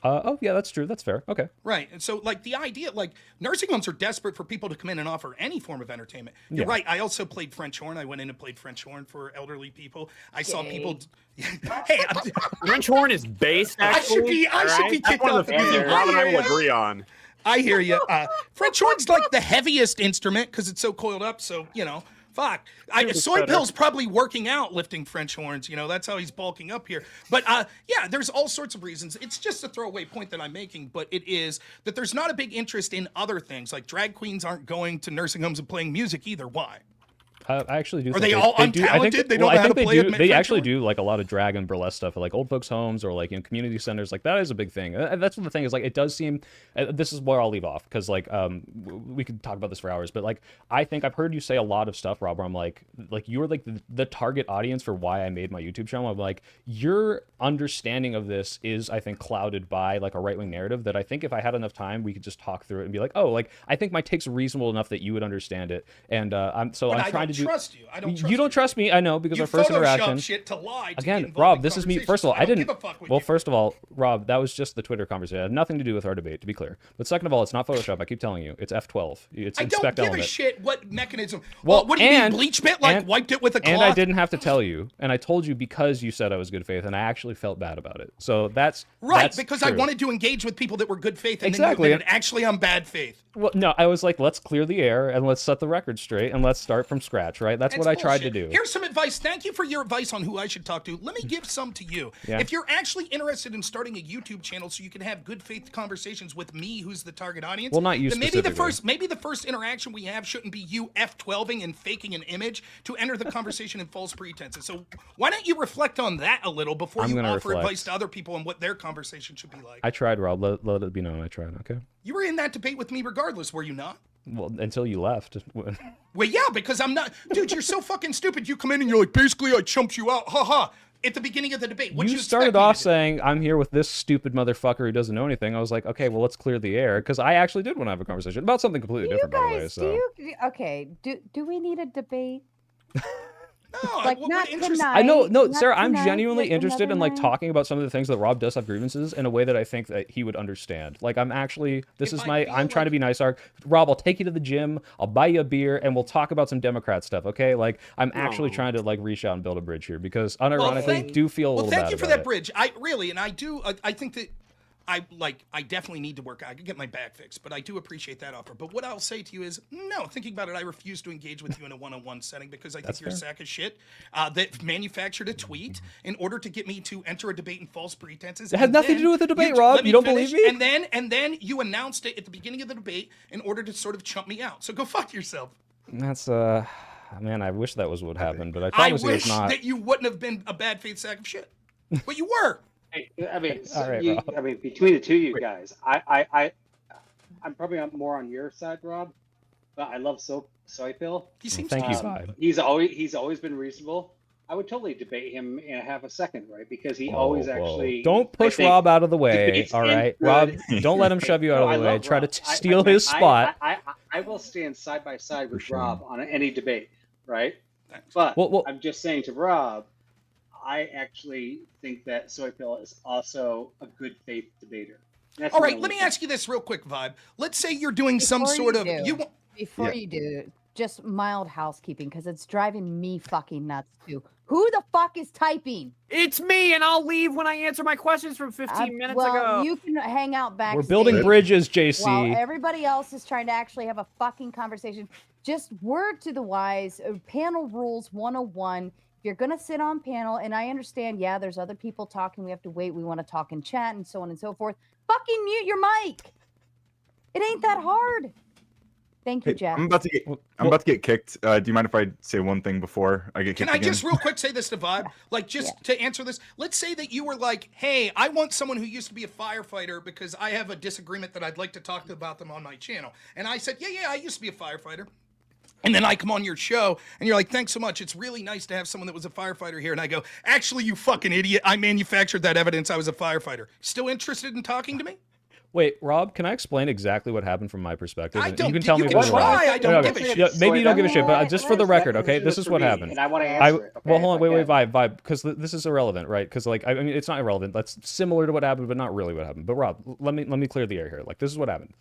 Oh yeah, that's true. That's fair. Okay. Right. And so, like, the idea, like, nursing homes are desperate for people to come in and offer any form of entertainment. You're right. I also played French horn. I went in and played French horn for elderly people. I saw people. Hey, French horn is based. Actually, I should be That's kicked one off of the the few video. things Rob and I will agree on. I hear you. French horn's like the heaviest instrument because it's so coiled up. So, you know, Fuck. Super Soy spreader. Pill's probably working out lifting French horns. You know, that's how he's bulking up here. But yeah, there's all sorts of reasons. It's just a throwaway point that I'm making, but it is that there's not a big interest in other things. Like drag queens aren't going to nursing homes and playing music either. Why? I actually do. Are think they all do. untalented? They don't know I how think to play they do. a They French actually horn? do like a lot of drag and burlesque stuff, at, like old folks' homes or like in community centers. Like that is a big thing. That's what the thing is. Like it does seem. This is where I'll leave off because like we could talk about this for hours. But like I think I've heard you say a lot of stuff, Rob. Where I'm like you're like the target audience for why I made my YouTube channel. I'm like your understanding of this is I think clouded by like a right wing narrative that I think if I had enough time we could just talk through it and be like, oh, like I think my take's reasonable enough that you would understand it. And I'm But I trying don't to do. trust you. I don't trust You don't trust me, I know, because You our first Photoshop interaction. shit to lie to get Again, involved Rob, in this is me. conversations. First of all, I don't didn't. give a fuck with Well, you. first of all, Rob, that was just the Twitter conversation. It had nothing to do with our debate, to be clear. But second of all, it's not Photoshop. I keep telling you, it's F12. It's I don't inspect give element. a shit what mechanism. Well, What do you mean, and- bleach bit? Like and- wiped it with a cloth? And I didn't have to tell you, and I told you because you said I was good faith, and I actually felt bad about it. So that's Right, because I true. wanted to engage with people that were good faith, and Exactly. then you admitted, actually I'm bad faith. Well, no, I was like, let's clear the air and let's set the record straight and let's start from scratch, right? That's what I tried to do. Here's some advice. Thank you for your advice on who I should talk to. Let me give some to you. Yeah. If you're actually interested in starting a YouTube channel so you can have good faith conversations with me, who's the target audience, Well, not you then maybe the specifically. first interaction we have shouldn't be you F12ing and faking an image to enter the conversation in false pretenses. So why don't you reflect on that a little before I'm you gonna offer reflect. advice to other people on what their conversation should be like? I tried, Rob. Let it be known I tried, okay? You were in that debate with me regardless, were you not? Well, until you left. Well, yeah, because I'm not. Dude, you're so fucking stupid. You come in and you're like, basically, I chumped you out. Ha ha. At the beginning of the debate. What You you started expect me off to do? saying, I'm here with this stupid motherfucker who doesn't know anything. I was like, okay, well, let's clear the air. Because I actually did want to have a conversation about something completely Do you different, by the way. guys, So. okay, do we need a debate? No, Like, what not interest- tonight. I know, no, Not Sarah, I'm tonight, genuinely but interested in like another night. talking about some of the things that Rob does have grievances in a way that I think that he would understand. Like I'm actually, this If is I my, feel I'm trying like- to be nice, Ark. Rob, I'll take you to the gym, I'll buy you a beer, and we'll talk about some Democrat stuff, okay? Like I'm actually No. trying to like reach out and build a bridge here because Well, unironically, do feel a Well, little thank bad you for about that it. bridge. I really, and I do, I think that I definitely need to work. I could get my back fixed, but I do appreciate that offer. But what I'll say to you is, no, thinking about it, I refuse to engage with you in a one-on-one setting because I think you're a sack of shit that manufactured a tweet in order to get me to enter a debate in false pretenses. It had and nothing to then do with the debate, you- Rob. let You don't finish, believe me? And then you announced it at the beginning of the debate in order to sort of chump me out. So go fuck yourself. That's man, I wish that was what happened, but I I promise you wish it's not. that you wouldn't have been a bad faith sack of shit, but you were. I mean, All right, you, Rob. I mean, between the two of you guys, I'm probably more on your side, Rob. But I love Soy Pill. He seems Thank you, to- Vibe. He's always been reasonable. I would totally debate him in a half a second, right? Because he always Whoa, whoa. actually Don't I push think, Rob out of the way. debates All him right, good. Rob, don't let him shove you out No, of I the way. love Try Rob. to steal his spot. I will stand side by side with sure. Rob on any debate, right? Thanks. But Well- I'm just saying to Rob, I actually think that Soy Pill is also a good faith debater. That's All my right, only let me thing. ask you this real quick, Vibe. Let's say you're doing some Before sort you of do. you want Before Yeah. you do, just mild housekeeping because it's driving me fucking nuts too. Who the fuck is typing? It's me, and I'll leave when I answer my questions from 15 minutes well, ago. you can hang out back. We're building bridges, while JC. everybody else is trying to actually have a fucking conversation. Just word to the wise, panel rules 101. If you're going to sit on panel, and I understand, yeah, there's other people talking. We have to wait. We want to talk and chat and so on and so forth. Fucking mute your mic. It ain't that hard. Thank you, Hey, Jeff. I'm about to get kicked. Do you mind if I say one thing before I get Can kicked I again? just real quick say this to Vibe? Like, just to answer this, let's say that you were like, hey, I want someone who used to be a firefighter because I have a disagreement that I'd like to talk about them on my channel. And I said, yeah, I used to be a firefighter. And then I come on your show and you're like, thanks so much. It's really nice to have someone that was a firefighter here. And I go, actually, you fucking idiot. I manufactured that evidence I was a firefighter. Still interested in talking to me? Wait, Rob, can I explain exactly what happened from my perspective? I And don't. you can tell me you if can I'm wrong. try. I don't Okay, give a okay. shit. Yeah, maybe you don't give a shit, but Let- just for the let- record, That okay, was this just is for what me, happened. And I want to answer it. Well, okay? hold on, wait, Okay. Vibe, because this is irrelevant, right? Because like, I mean, it's not irrelevant. That's similar to what happened, but not really what happened. But Rob, let me clear the air here. Like, this is what happened.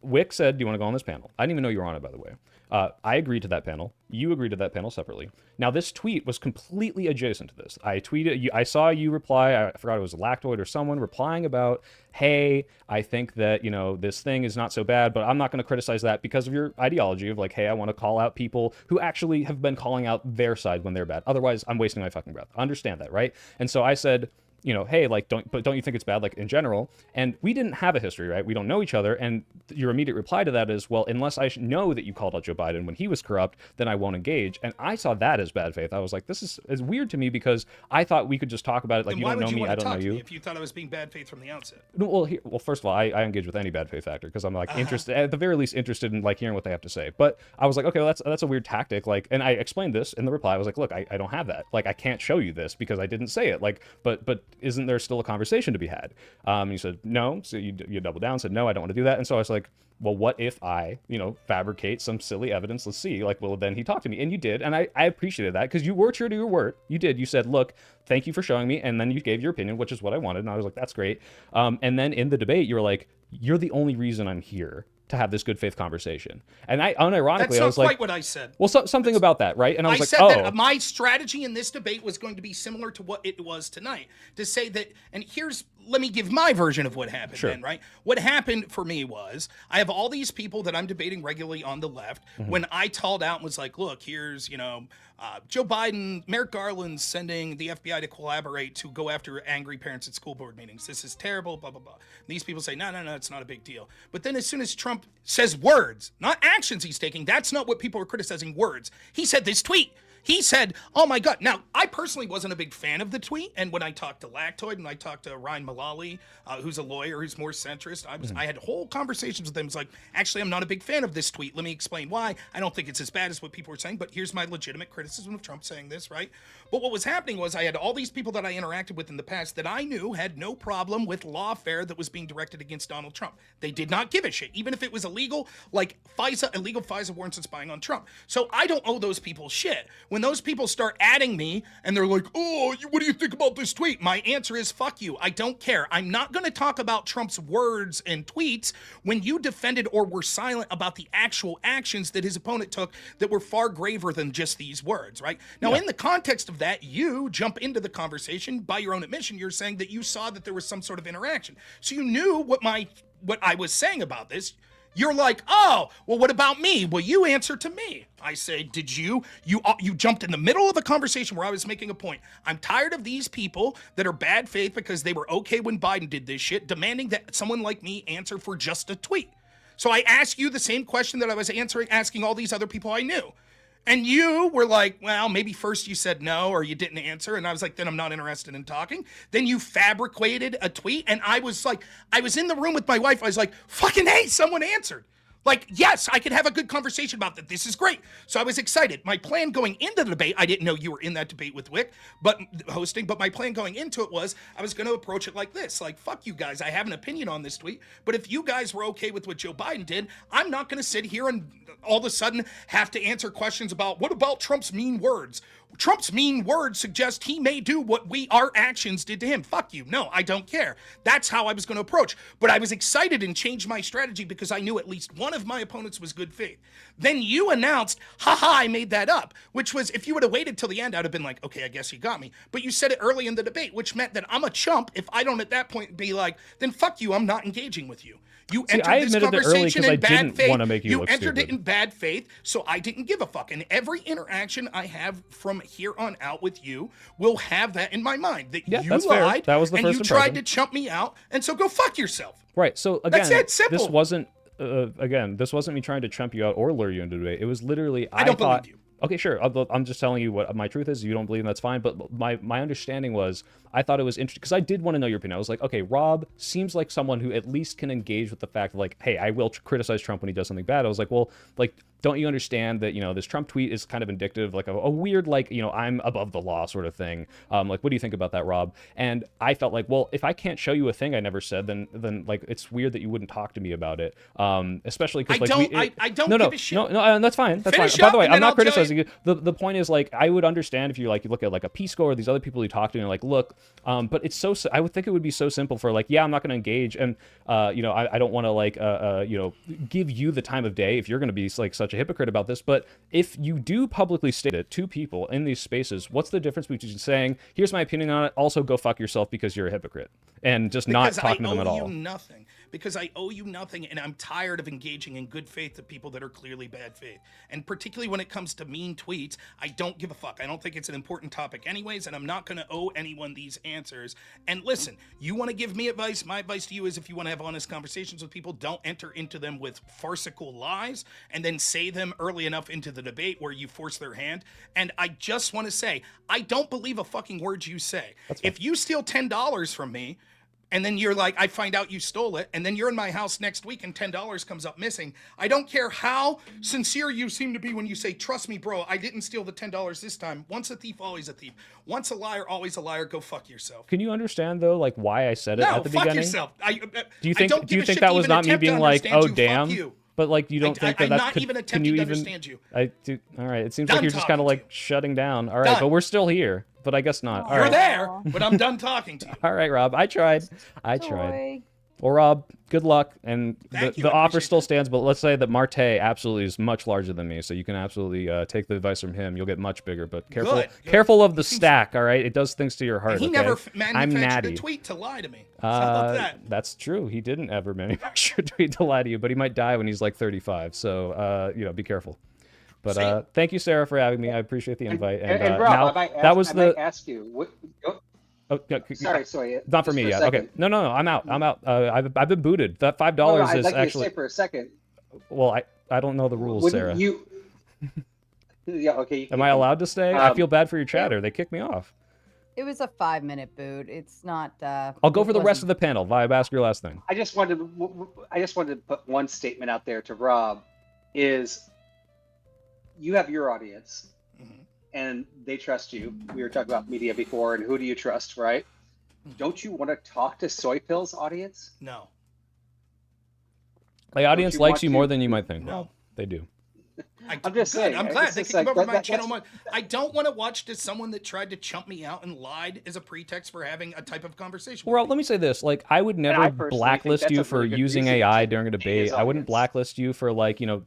Wick said, "Do you want to go on this panel?" I didn't even know you were on it, by the way. I agreed to that panel. You agreed to that panel separately. Now, this tweet was completely adjacent to this. I tweeted, I saw you reply, I forgot it was Lactoid or someone replying about, hey, I think that, you know, this thing is not so bad, but I'm not going to criticize that because of your ideology of like, hey, I want to call out people who actually have been calling out their side when they're bad. Otherwise, I'm wasting my fucking breath. Understand that, right? And so I said, you know, hey, like, don't you think it's bad, like, in general? And we didn't have a history, right? We don't know each other. And your immediate reply to that is, well, unless I know that you called out Joe Biden when he was corrupt, then I won't engage. And I saw that as bad faith. I was like, this is weird to me because I thought we could just talk about it. Like, Then you why don't know would you me, want I to don't know talk to you. me if you thought I was being bad faith from the outset? No, well, first of all, I engage with any bad faith actor because I'm like interested, at the very least, interested in like hearing what they have to say. But I was like, okay, well, that's a weird tactic. Like, and I explained this in the reply. I was like, look, I don't have that. Like, I can't show you this because I didn't say it. Like, but isn't there still a conversation to be had? And you said no. So you doubled down, said no, I don't want to do that. And so I was like, well, what if I, you know, fabricate some silly evidence? Let's see. Like, well, then he talked to me, and you did, and I appreciated that because you were true to your word. You did. You said, look, thank you for showing me, and then you gave your opinion, which is what I wanted. And I was like, that's great. And then in the debate, you were like, you're the only reason I'm here to have this good faith conversation. And I unironically, That's I not was quite like, what I said. well, something about that, right? And I was like, said oh, that my strategy in this debate was going to be similar to what it was tonight. To say that, and let me give my version of what happened Sure. then, right? What happened for me was I have all these people that I'm debating regularly on the left. When I told out and was like, look, here's, you know, Joe Biden, Merrick Garland's sending the FBI to collaborate to go after angry parents at school board meetings. This is terrible, blah, blah, blah. And these people say, no, it's not a big deal. But then as soon as Trump says words, not actions he's taking, that's not what people are criticizing, words. He said this tweet. He said, oh my God. Now, I personally wasn't a big fan of the tweet. And when I talked to Lactoid and I talked to Ryan Mullally, who's a lawyer who's more centrist, I had whole conversations with them. It's like, actually, I'm not a big fan of this tweet. Let me explain why. I don't think it's as bad as what people were saying, but here's my legitimate criticism of Trump saying this, right? But what was happening was I had all these people that I interacted with in the past that I knew had no problem with lawfare that was being directed against Donald Trump. They did not give a shit, even if it was illegal, like illegal FISA warrants and spying on Trump. So I don't owe those people shit. When those people start adding me and they're like, oh, what do you think about this tweet? My answer is, fuck you. I don't care. I'm not going to talk about Trump's words and tweets when you defended or were silent about the actual actions that his opponent took that were far graver than just these words, right? Now, in the context of that, you jump into the conversation by your own admission. You're saying that you saw that there was some sort of interaction. So you knew what I was saying about this. You're like, oh, well, what about me? Well, you answer to me. I say, did you jumped in the middle of a conversation where I was making a point. I'm tired of these people that are bad faith because they were okay when Biden did this shit, demanding that someone like me answer for just a tweet. So I asked you the same question that I was asking all these other people I knew. And you were like, well, maybe first you said no or you didn't answer. And I was like, then I'm not interested in talking. Then you fabricated a tweet. And I was like, I was in the room with my wife. I was like, fucking hey, someone answered. Like, yes, I could have a good conversation about that. This is great. So I was excited. My plan going into the debate, I didn't know you were in that debate with Wick, but my plan going into it was I was going to approach it like this. Like, fuck you guys. I have an opinion on this tweet. But if you guys were okay with what Joe Biden did, I'm not going to sit here and all of a sudden have to answer questions about what about Trump's mean words? Trump's mean words suggest he may do what our actions did to him. Fuck you. No, I don't care. That's how I was going to approach. But I was excited and changed my strategy because I knew at least one of my opponents was good faith. Then you announced, haha, I made that up, which was, if you would have waited till the end, I'd have been like, okay, I guess you got me. But you said it early in the debate, which meant that I'm a chump if I don't at that point be like, then fuck you, I'm not engaging with you. You entered this conversation in bad faith. You entered it in bad faith, so I didn't give a fuck. And every interaction I have from here on out with you will have that in my mind. That you lied, that was the and first you tried to chump me out, and so go fuck yourself. Right, so again, that's it, simple. This wasn't, this wasn't me trying to chump you out or lure you into debate. It was literally, I don't believe you. Okay, sure. I'm just telling you what my truth is. You don't believe that's fine. But my understanding was I thought it was interesting because I did want to know your opinion. I was like, okay, Rob seems like someone who at least can engage with the fact of like, hey, I will criticize Trump when he does something bad. I was like, well, like, don't you understand that, you know, this Trump tweet is kind of indicative, like a weird, like, you know, I'm above the law sort of thing. Like, what do you think about that, Rob? And I felt like, well, if I can't show you a thing I never said, then like, it's weird that you wouldn't talk to me about it. Especially because like, I don't give a shit. No, that's fine. That's Finish fine. By the way, up, I'm not I'll tell criticizing you. The point is, like, I would understand if you like you look at like a Peace Corps or these other people you talk to and you're like, look, but it's so, I would think it would be so simple for like, yeah, I'm not going to engage. And, you know, I don't want to like, you know, give you the time of day if you're going to be like such such a hypocrite about this, but if you do publicly state it to people in these spaces, what's the difference between saying, here's my opinion on it, also go fuck yourself because you're a hypocrite, and just not talking to them at all? Because I owe you nothing, and I'm tired of engaging in good faith to people that are clearly bad faith. And particularly when it comes to mean tweets, I don't give a fuck. I don't think it's an important topic anyways, and I'm not going to owe anyone these answers. And listen, you want to give me advice? My advice to you is, if you want to have honest conversations with people, don't enter into them with farcical lies and then say them early enough into the debate where you force their hand. And I just want to say, I don't believe a fucking word you say. If you steal $10 from me, and then you're like, I find out you stole it, and then you're in my house next week and $10 comes up missing, I don't care how sincere you seem to be when you say, trust me, bro, I didn't steal the $10 this time. Once a thief, always a thief. Once a liar, always a liar. Go fuck yourself. Can you understand, though, like, why I said it at the beginning? No, fuck yourself. Do you think that was not me being like, oh, damn? But, like, you don't think that I'm not even attempting to understand you. All right, it seems like you're just kind of, like, shutting down. All right, but we're still here. But I guess not. All You're right. there, but I'm done talking to you. All right, Rob. I tried. Well, Rob, good luck. And the offer still stands, but let's say that Marte absolutely is much larger than me, so you can absolutely take the advice from him. You'll get much bigger, but careful of the stack, all right? It does things to your heart, he okay? never manufactured a tweet to lie to me. So how about that? That's true. He didn't ever manufacture a tweet to lie to you, but he might die when he's like 35, so, be careful. But thank you, Sarah, for having me. I appreciate the invite. And Rob, I might ask you. What, sorry. Not for me yet. Okay. No. I'm out. I've been booted. That $5 I'd is like actually. You to stay for a second. Well, I don't know the rules, Sarah. Yeah. Okay. Am I allowed to stay? I feel bad for your chatter. They kicked me off. It was a 5-minute boot. It's not. I'll go for the rest of the panel. Vibe, ask your last thing. I just wanted to put one statement out there to Rob, is you have your audience, and they trust you. We were talking about media before, and who do you trust, right? Don't you want to talk to Soypill's audience? No. My audience likes you more than you might think. No, they do. I'm just saying. I'm glad they can come over my channel. I don't want to watch someone that tried to chump me out and lied as a pretext for having a type of conversation. Well, let me say this: like, I would never blacklist you for using AI during a debate. I wouldn't blacklist you for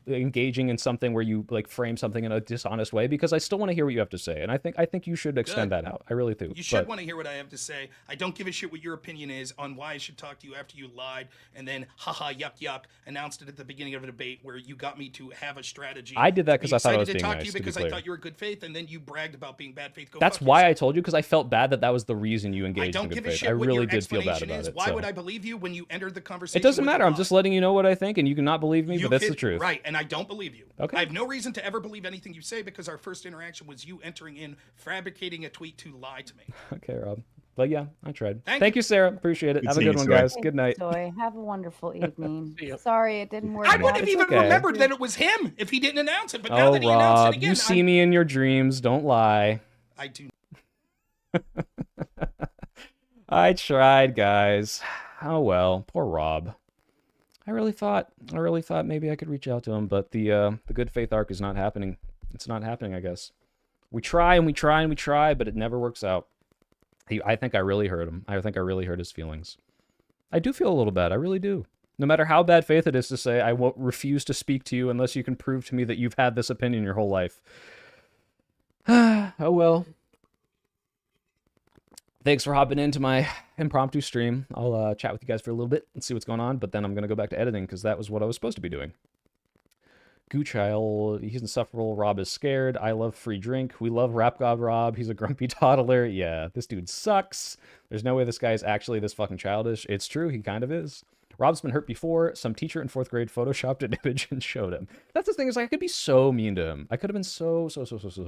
engaging in something where you frame something in a dishonest way, because I still want to hear what you have to say, and I think you should extend that out. I really do. You should want to hear what I have to say. I don't give a shit what your opinion is on why I should talk to you after you lied and then haha yuck yuck announced it at the beginning of a debate where you got me to have a strategy. I did that because I thought I was being nice. To because I thought you were good faith, and then you bragged about being bad faith. That's why I told you, because I felt bad that was the reason you engaged in good faith. I really did feel bad about it. Why would I believe you when you entered the conversation? It doesn't matter. I'm just letting you know what I think, and you cannot believe me, but that's the truth. Right, and I don't believe you. Okay. I have no reason to ever believe anything you say, because our first interaction was you entering in, fabricating a tweet to lie to me. Okay, Rob. But yeah, I tried. Thank you, Sarah. Appreciate it. Have a good one, guys. Good night. Have a wonderful evening. Sorry, it didn't work. I wouldn't have even remembered that it was him if he didn't announce it. But now that he announced it again, you see me in your dreams. Don't lie. I do. I tried, guys. Oh well, poor Rob. I really thought maybe I could reach out to him, but the good faith arc is not happening. It's not happening, I guess. We try and we try and we try, but it never works out. I think I really hurt him. I think I really hurt his feelings. I do feel a little bad. I really do. No matter how bad faith it is to say, I won't refuse to speak to you unless you can prove to me that you've had this opinion your whole life. Oh well. Thanks for hopping into my impromptu stream. I'll chat with you guys for a little bit and see what's going on, but then I'm going to go back to editing because that was what I was supposed to be doing. Goochile, he's insufferable. Rob is scared. I love free drink. We love Rap God Rob. He's a grumpy toddler. Yeah, this dude sucks. There's no way this guy is actually this fucking childish. It's true, he kind of is. Rob's been hurt before. Some teacher in 4th grade photoshopped an image and showed him. That's the thing, is like, I could be so mean to him. I could have been so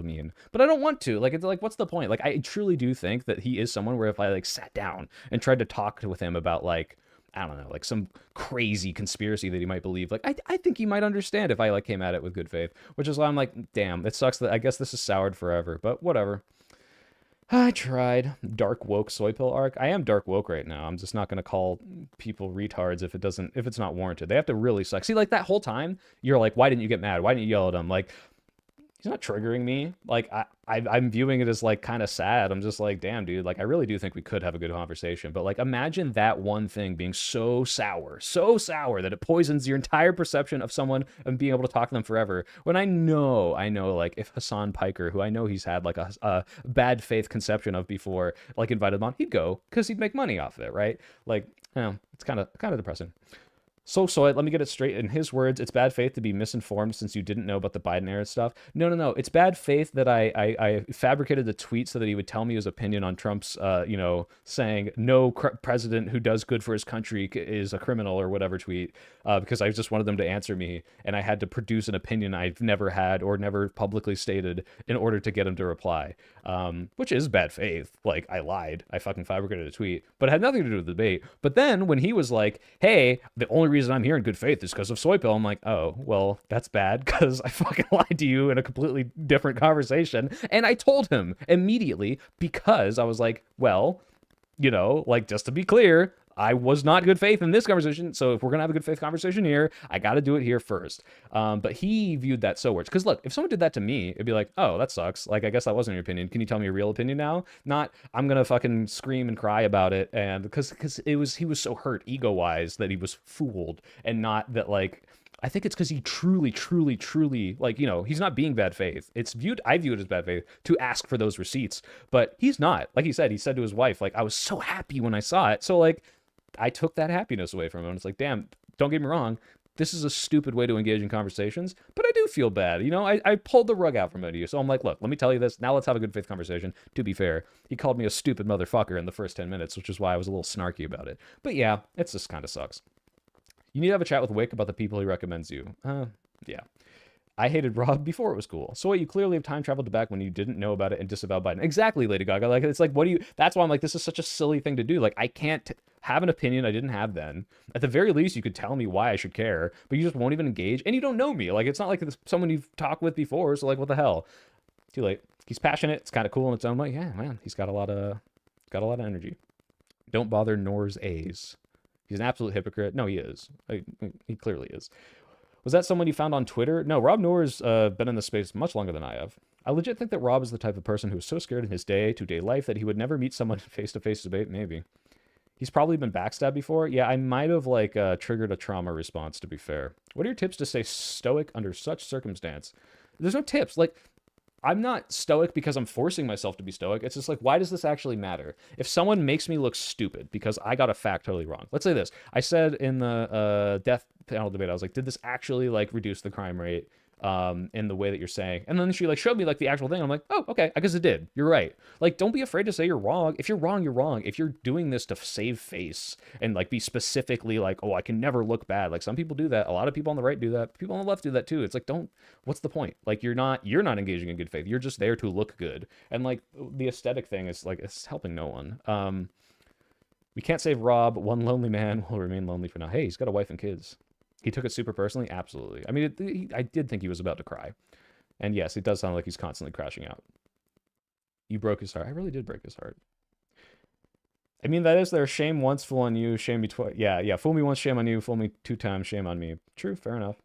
mean. But I don't want to. Like, it's like, what's the point? Like, I truly do think that he is someone where if I, like, sat down and tried to talk with him about, like, I don't know, like some crazy conspiracy that he might believe, like, I think he might understand if I, like, came at it with good faith. Which is why I'm like, damn, it sucks that I guess this is soured forever. But whatever. I tried. Dark woke soy pill arc. I am dark woke right now. I'm just not going to call people retards if it's not warranted. They have to really suck. See, like, that whole time, you're like, why didn't you get mad? Why didn't you yell at him? Like, he's not triggering me. Like I'm viewing it as like kind of sad. I'm just like, damn, dude. Like I really do think we could have a good conversation. But like, imagine that one thing being so sour that it poisons your entire perception of someone and being able to talk to them forever. When I know, like if Hassan Piker, who I know he's had like a bad faith conception of before, like invited him on, he'd go because he'd make money off of it, right? Like, it's kind of depressing. So let me get it straight. In his words, it's bad faith to be misinformed since you didn't know about the Biden era stuff. No. It's bad faith that I fabricated the tweet so that he would tell me his opinion on Trump's, saying no president who does good for his country is a criminal or whatever tweet, because I just wanted them to answer me, and I had to produce an opinion I've never had or never publicly stated in order to get him to reply, which is bad faith. Like, I lied. I fucking fabricated a tweet, but it had nothing to do with the debate. But then when he was like, hey, the only reason I'm here in good faith is because of soy pill, I'm like, oh, well, that's bad because I fucking lied to you in a completely different conversation. And I told him immediately because I was like, well, like, just to be clear, I was not good faith in this conversation. So if we're going to have a good faith conversation here, I got to do it here first. But he viewed that so weird. Because look, if someone did that to me, it'd be like, oh, that sucks. Like, I guess that wasn't your opinion. Can you tell me your real opinion now? Not, I'm going to fucking scream and cry about it. And because he was so hurt ego-wise that he was fooled, and not that, like, I think it's because he truly, like, he's not being bad faith. I view it as bad faith to ask for those receipts, but he's not. Like he said to his wife, like, I was so happy when I saw it. So, like, I took that happiness away from him. It's like, damn, don't get me wrong. This is a stupid way to engage in conversations, but I do feel bad. I pulled the rug out from under you. So I'm like, look, let me tell you this. Now let's have a good faith conversation. To be fair, he called me a stupid motherfucker in the first 10 minutes, which is why I was a little snarky about it. But yeah, it just kind of sucks. You need to have a chat with Wick about the people he recommends you. Yeah. I hated Rob before it was cool. So what, you clearly have time traveled to back when you didn't know about it and disavowed Biden. Exactly, Lady Gaga. Like, it's like, that's why I'm like, this is such a silly thing to do. Like, I can't have an opinion I didn't have then. At the very least, you could tell me why I should care, but you just won't even engage, and you don't know me. Like, it's not like it's someone you've talked with before, so like, what the hell? Too late. He's passionate. It's kind of cool in its own way. Yeah, man, he's got a lot of energy. Don't bother Noerr's A's. He's an absolute hypocrite. No, he is. He clearly is. Was that someone you found on Twitter? No, Rob Noerr's been in this space much longer than I have. I legit think that Rob is the type of person who is so scared in his day-to-day life that he would never meet someone face-to-face debate. Maybe. He's probably been backstabbed before. Yeah, I might have, like, triggered a trauma response, to be fair. What are your tips to stay stoic under such circumstance? There's no tips. Like, I'm not stoic because I'm forcing myself to be stoic. It's just like, why does this actually matter? If someone makes me look stupid because I got a fact totally wrong. Let's say this. I said in the death panel debate, I was like, did this actually, like, reduce the crime rate in the way that you're saying? And then she, like, showed me, like, the actual thing. I'm like, oh, okay, I guess it did. You're right. Like, don't be afraid to say you're wrong. If you're wrong, you're wrong. If you're doing this to save face and, like, be specifically like, oh, I can never look bad. Like, some people do that. A lot of people on the right do that. People on the left do that too. It's like, what's the point? Like, you're not engaging in good faith. You're just there to look good. And, like, the aesthetic thing is, like, it's helping no one. We can't save Rob. One lonely man will remain lonely for now. Hey, he's got a wife and kids. He took it super personally? Absolutely. I mean, I did think he was about to cry. And yes, it does sound like he's constantly crashing out. You broke his heart. I really did break his heart. I mean, that is their shame once, fool on you, shame me twice. Yeah. Fool me once, shame on you. Fool me 2 times, shame on me. True, fair enough.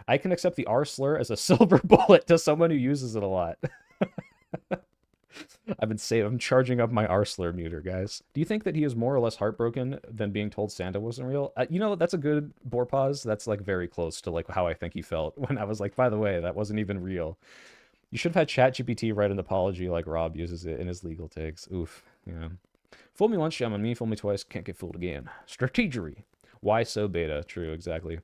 I can accept the R slur as a silver bullet to someone who uses it a lot. I'm charging up my R slur meter, guys. Do you think that he is more or less heartbroken than being told Santa wasn't real? That's a good bore pause. That's, like, very close to, like, how I think he felt when I was like, by the way, that wasn't even real. You should have had ChatGPT write an apology like Rob uses it in his legal takes. Oof. Yeah. Fool me once, shame on me. Fool me twice, can't get fooled again. Strategery. Why so beta? True, exactly.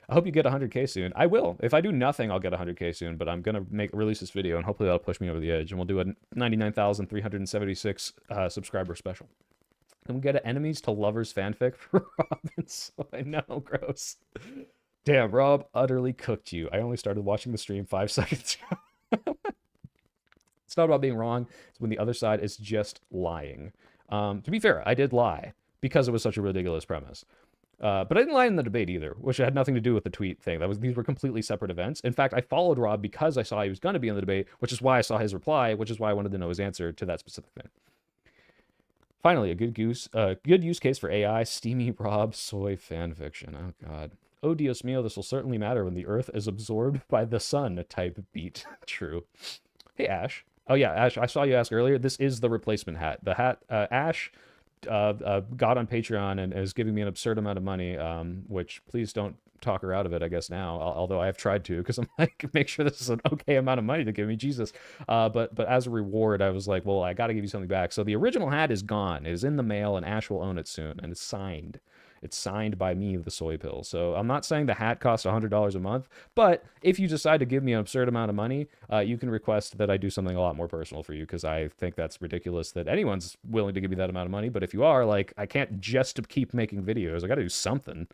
I hope you get 100K soon. I will. If I do nothing, I'll get 100K soon, but I'm going to release this video, and hopefully that'll push me over the edge, and we'll do a 99,376 subscriber special. And we'll get an enemies to lovers fanfic for Robin, so I know, gross. Damn, Rob utterly cooked you. I only started watching the stream 5 seconds ago. It's not about being wrong. It's when the other side is just lying. To be fair, I did lie because it was such a ridiculous premise. But I didn't lie in the debate either, which had nothing to do with the tweet thing. These were completely separate events. In fact, I followed Rob because I saw he was going to be in the debate, which is why I saw his reply, which is why I wanted to know his answer to that specific thing. Finally, a good use case for AI, steamy Rob soy fan fiction. Oh, God. "Oh Dios mío, this will certainly matter when the Earth is absorbed by the sun" type beat. True. Hey Ash. Oh yeah, Ash. I saw you ask earlier. This is the replacement hat. The hat Ash got on Patreon and is giving me an absurd amount of money. Which please don't talk her out of it. I guess now, although I have tried to, because I'm like, make sure this is an okay amount of money to give me, Jesus. But as a reward, I was like, well, I got to give you something back. So the original hat is gone. It is in the mail, and Ash will own it soon, and it's signed. It's signed by me, the soy pill. So I'm not saying the hat costs $100 a month, but if you decide to give me an absurd amount of money, you can request that I do something a lot more personal for you, because I think that's ridiculous that anyone's willing to give me that amount of money. But if you are, like, I can't just keep making videos. I got to do something.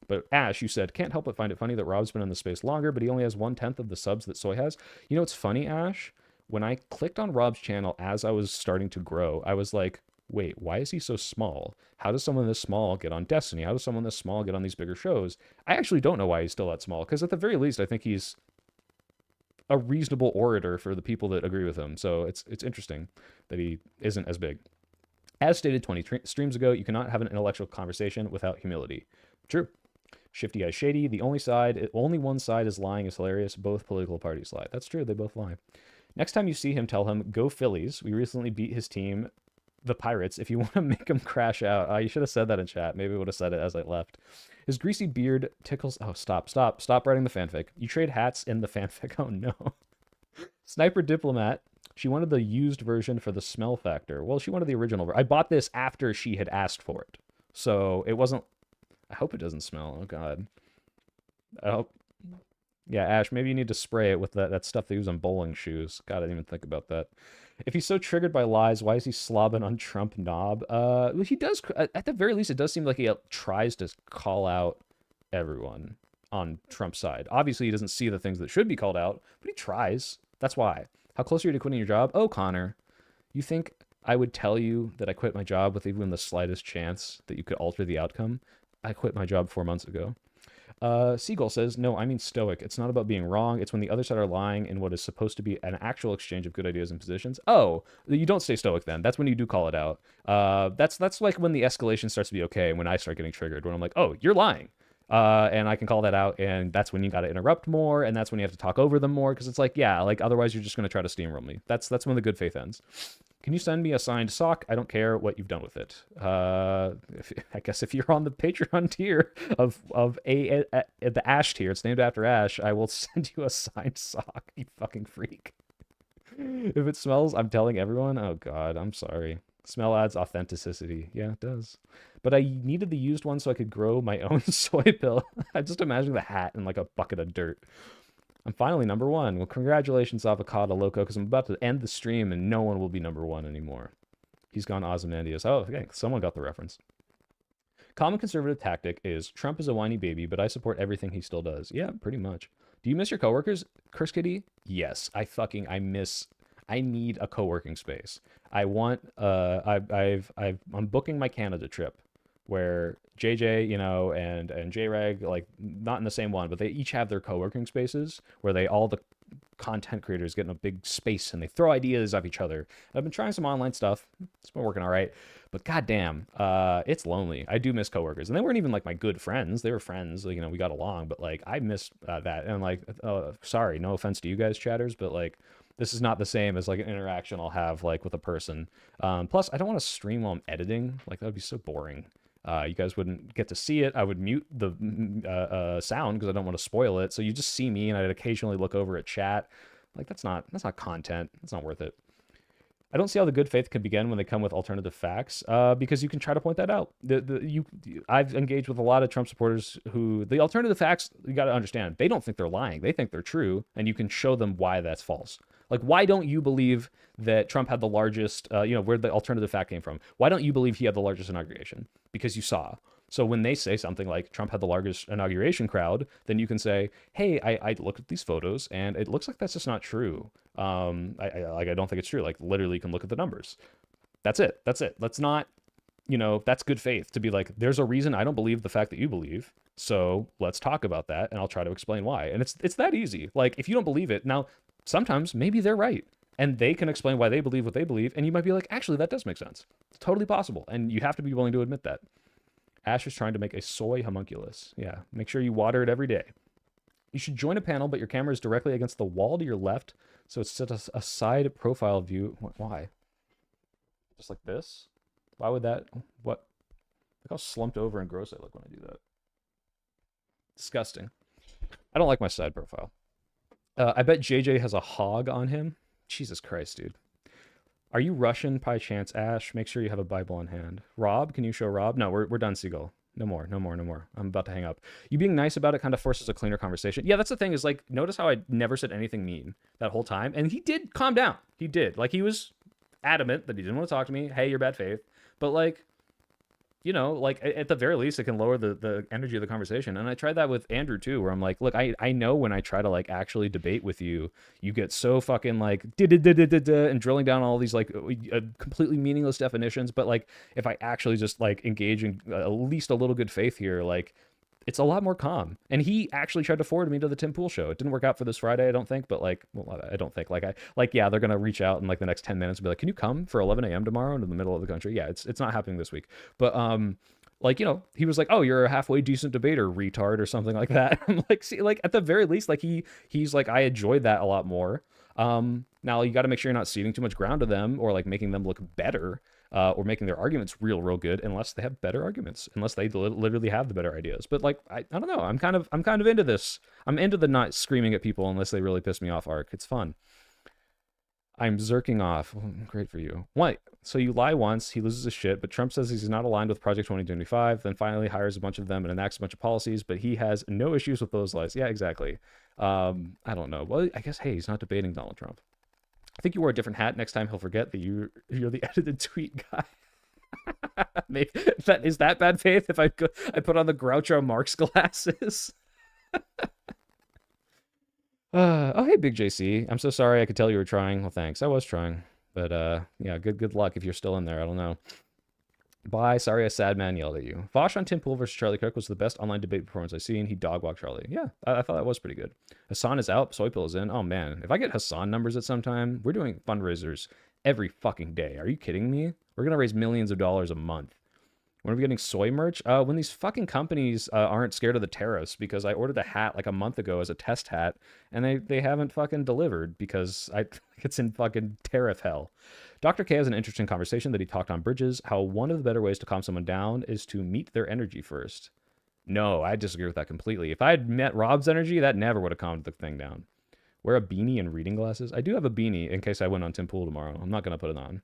But Ash, you said, can't help but find it funny that Rob's been in the space longer, but he only has 1/10 of the subs that Soy has. You know, it's funny, Ash. When I clicked on Rob's channel as I was starting to grow, I was like, wait, why is he so small? How does someone this small get on Destiny? How does someone this small get on these bigger shows? I actually don't know why he's still that small, because at the very least, I think he's a reasonable orator for the people that agree with him. So it's interesting that he isn't as big. As stated 20 streams ago, you cannot have an intellectual conversation without humility. True. Shifty Guy Shady, the only one side is lying is hilarious. Both political parties lie. That's true, they both lie. Next time you see him, tell him, go Phillies. We recently beat his team, the Pirates. If you want to make him crash out. You should have said that in chat. Maybe I would have said it as I left. His greasy beard tickles... Oh, stop writing the fanfic. You trade hats in the fanfic. Oh, no. Sniper Diplomat. She wanted the used version for the smell factor. Well, she wanted the original. I bought this after she had asked for it. So it wasn't... I hope it doesn't smell. Oh, God. I hope... Yeah, Ash, maybe you need to spray it with that stuff they use on bowling shoes. God, I didn't even think about that. If he's so triggered by lies, why is he slobbing on Trump knob? Well, he does... At the very least, it does seem like he tries to call out everyone on Trump's side. Obviously, he doesn't see the things that should be called out, but he tries. That's why. How close are you to quitting your job? Oh, Connor, you think I would tell you that I quit my job with even the slightest chance that you could alter the outcome? I quit my job 4 months ago. Seagull says, no, I mean stoic. It's not about being wrong. It's when the other side are lying in what is supposed to be an actual exchange of good ideas and positions. Oh, you don't stay stoic then. That's when you do call it out. That's like when the escalation starts to be okay, when I start getting triggered, when I'm like, oh, you're lying. And I can call that out, and that's when you got to interrupt more, and that's when you have to talk over them more, because it's like, yeah, like otherwise you're just going to try to steamroll me. That's when the good faith ends. Can you send me a signed sock? I don't care what you've done with it. I guess if you're on the Patreon tier of the Ash tier, it's named after Ash, I will send you a signed sock, you fucking freak. If it smells, I'm telling everyone. Oh God, I'm sorry. Smell adds authenticity. Yeah, it does. But I needed the used one so I could grow my own soy pill. I just imagine the hat in like a bucket of dirt. I'm finally number one. Well, congratulations, Avocado Loco, because I'm about to end the stream and no one will be number one anymore. He's gone Ozymandias. Oh, okay, someone got the reference. Common conservative tactic is Trump is a whiny baby, but I support everything he still does. Yeah, pretty much. Do you miss your coworkers, Chris Kitty? Yes, I need a co-working space. I want I'm booking my Canada trip where JJ, and JREG, like not in the same one, but they each have their co-working spaces where all the content creators get in a big space and they throw ideas off each other. I've been trying some online stuff. It's been working all right, but goddamn, it's lonely. I do miss coworkers, and they weren't even like my good friends. They were friends, we got along, but like I missed that. And like, sorry, no offense to you guys, chatters, but like, this is not the same as like an interaction I'll have like with a person. Plus, I don't want to stream while I'm editing. Like that would be so boring. You guys wouldn't get to see it. I would mute the sound because I don't want to spoil it. So you just see me, and I'd occasionally look over at chat. Like that's not content. That's not worth it. I don't see how the good faith can begin when they come with alternative facts, because you can try to point that out. I've engaged with a lot of Trump supporters who the alternative facts, you got to understand, they don't think they're lying. They think they're true, and you can show them why that's false. Like, why don't you believe that Trump had the largest, where the alternative fact came from? Why don't you believe he had the largest inauguration? Because you saw. So when they say something like Trump had the largest inauguration crowd, then you can say, hey, I looked at these photos and it looks like that's just not true. I don't think it's true. Like literally you can look at the numbers. That's it. Let's not, that's good faith to be like, there's a reason I don't believe the fact that you believe. So let's talk about that and I'll try to explain why. And it's that easy. Like if you don't believe it, now sometimes maybe they're right. And they can explain why they believe what they believe. And you might be like, actually, that does make sense. It's totally possible. And you have to be willing to admit that. Ash is trying to make a soy homunculus. Yeah, make sure you water it every day. You should join a panel, but your camera is directly against the wall to your left, so it's set a side profile view. Why? Just like this? Why would that? What? Look how slumped over and gross I look when I do that. Disgusting. I don't like my side profile. I bet JJ has a hog on him. Jesus Christ, dude. Are you Russian by chance, Ash? Make sure you have a Bible on hand. Rob, can you show Rob? No, we're done, Seagull. No more. I'm about to hang up. You being nice about it kind of forces a cleaner conversation. Yeah, that's the thing is, like, notice how I never said anything mean that whole time. And he did calm down. He did. Like, he was adamant that he didn't want to talk to me. Hey, you're bad faith. But, like, you know, like, at the very least, it can lower the energy of the conversation. And I tried that with Andrew, too, where I'm like, look, I know when I try to, like, actually debate with you, you get so fucking, like, and drilling down all these, like, completely meaningless definitions. But, like, if I actually just, like, engage in at least a little good faith here, like, it's a lot more calm. And he actually tried to forward me to the Tim Pool show. It didn't work out for this Friday, I don't think, but, like, well, I don't think, yeah, they're going to reach out in, like, the next 10 minutes and be like, can you come for 11 a.m. tomorrow into the middle of the country? Yeah, it's not happening this week. But, like, you know, he was like, oh, you're a halfway decent debater, retard, or something like that. I'm like, see, like, at the very least, like, he's like, I enjoyed that a lot more. Now you got to make sure you're not ceding too much ground to them or, like, making them look better. Or making their arguments real good, unless they have better arguments, unless they literally have the better ideas. But, like, I don't know. I'm kind of into this. I'm into the not screaming at people unless they really piss me off arc. It's fun. I'm zerking off. Well, great for you. What? So you lie once, he loses his shit, but Trump says he's not aligned with Project 2025, then finally hires a bunch of them and enacts a bunch of policies, but he has no issues with those lies. Yeah, exactly. I don't know. Well, I guess, hey, he's not debating Donald Trump. I think you wore a different hat. Next time he'll forget that you're the edited tweet guy. Maybe, is that bad faith if I put on the Groucho Marx glasses? Oh, hey, Big JC. I'm so sorry. I could tell you were trying. Well, thanks. I was trying. But yeah, good luck if you're still in there. I don't know. Bye. Sorry a sad man yelled at you. Vosh on Tim Pool versus Charlie Cook was the best online debate performance I've seen. He dog-walked Charlie. Yeah, I thought that was pretty good. Hassan is out. Soypill is in. Oh, man. If I get Hassan numbers at some time, we're doing fundraisers every fucking day. Are you kidding me? We're going to raise millions of dollars a month. When are we getting soy merch? When these fucking companies aren't scared of the tariffs, because I ordered a hat like a month ago as a test hat, and they haven't fucking delivered because it's in fucking tariff hell. Dr. K has an interesting conversation that he talked on Bridges, how one of the better ways to calm someone down is to meet their energy first. No, I disagree with that completely. If I had met Rob's energy, that never would have calmed the thing down. Wear a beanie and reading glasses? I do have a beanie in case I went on Tim Pool tomorrow. I'm not going to put it on.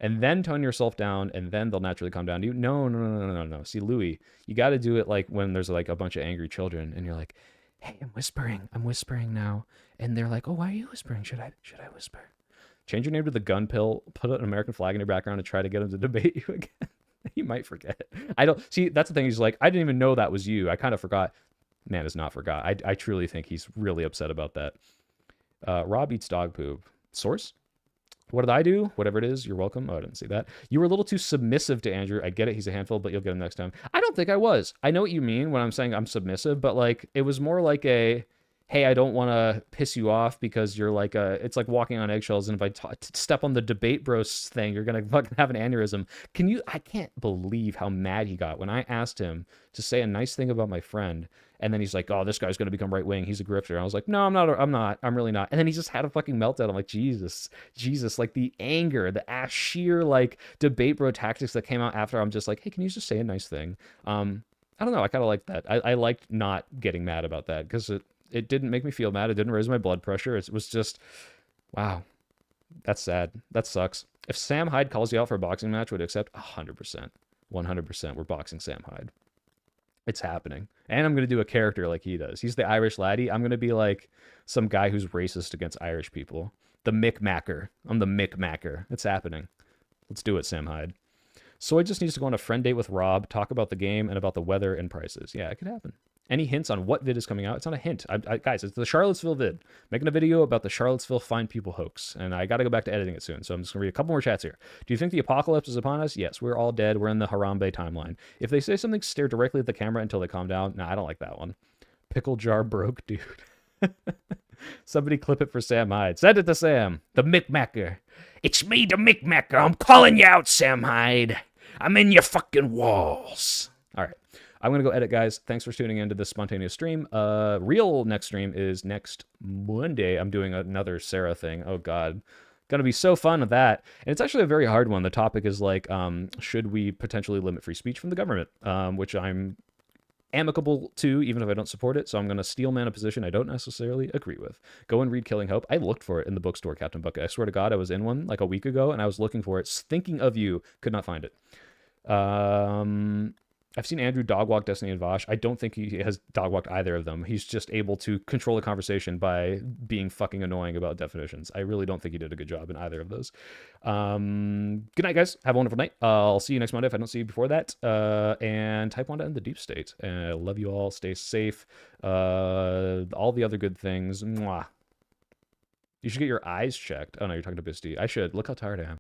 And then tone yourself down, and then they'll naturally calm down to you. No. See, Louis, you got to do it like when there's like a bunch of angry children, and you're like, hey, I'm whispering now. And they're like, oh, why are you whispering? Should I whisper? Change your name to the gun pill, put an American flag in your background, and try to get them to debate you again. You might forget. I don't see. That's the thing. He's like, I didn't even know that was you. I kind of forgot. Man is not forgot. I truly think he's really upset about that. Rob eats dog poop. Source? What did I do? Whatever it is, you're welcome. Oh, I didn't see that. You were a little too submissive to Andrew. I get it. He's a handful, but you'll get him next time. I don't think I was. I know what you mean when I'm saying I'm submissive, but like it was more like a, hey, I don't want to piss you off because you're like it's like walking on eggshells. And if I step on the debate bros thing, you're going to fucking have an aneurysm. I can't believe how mad he got when I asked him to say a nice thing about my friend. And then he's like, oh, this guy's going to become right wing. He's a grifter. I was like, no, I'm not. I'm really not. And then he just had a fucking meltdown. I'm like, Jesus, like the anger, the sheer like debate bro tactics that came out after. I'm just like, hey, can you just say a nice thing? I don't know. I kind of like that. I liked not getting mad about that because it didn't make me feel mad. It didn't raise my blood pressure. It was just, wow, that's sad. That sucks. If Sam Hyde calls you out for a boxing match, would accept 100%. 100%. We're boxing Sam Hyde. It's happening. And I'm going to do a character like he does. He's the Irish laddie. I'm going to be like some guy who's racist against Irish people. The Micmacker. I'm the Micmacker. It's happening. Let's do it, Sam Hyde. Soy just needs to go on a friend date with Rob, talk about the game and about the weather and prices. Yeah, it could happen. Any hints on what vid is coming out? It's not a hint. Guys, it's the Charlottesville vid. Making a video about the Charlottesville Fine People hoax. And I got to go back to editing it soon. So I'm just going to read a couple more chats here. Do you think the apocalypse is upon us? Yes, we're all dead. We're in the Harambe timeline. If they say something, stare directly at the camera until they calm down. Nah, I don't like that one. Pickle jar broke, dude. Somebody clip it for Sam Hyde. Send it to Sam. The Micmacker. It's me, the Micmacker. I'm calling you out, Sam Hyde. I'm in your fucking walls. All right. I'm going to go edit, guys. Thanks for tuning into this spontaneous stream. Real next stream is next Monday. I'm doing another Sarah thing. Oh, God. Going to be so fun with that. And it's actually a very hard one. The topic is like, should we potentially limit free speech from the government? Which I'm amicable to, even if I don't support it. So I'm going to steel man a position I don't necessarily agree with. Go and read Killing Hope. I looked for it in the bookstore, Captain Bucket. I swear to God, I was in one like a week ago, and I was looking for it, thinking of you, could not find it. I've seen Andrew dogwalk Destiny and Vosh. I don't think he has dogwalked either of them. He's just able to control the conversation by being fucking annoying about definitions. I really don't think he did a good job in either of those. Good night, guys. Have a wonderful night. I'll see you next Monday if I don't see you before that. And type 1 to end the deep state. And I love you all. Stay safe. All the other good things. Mwah. You should get your eyes checked. Oh, no, you're talking to Bisty. I should. Look how tired I am.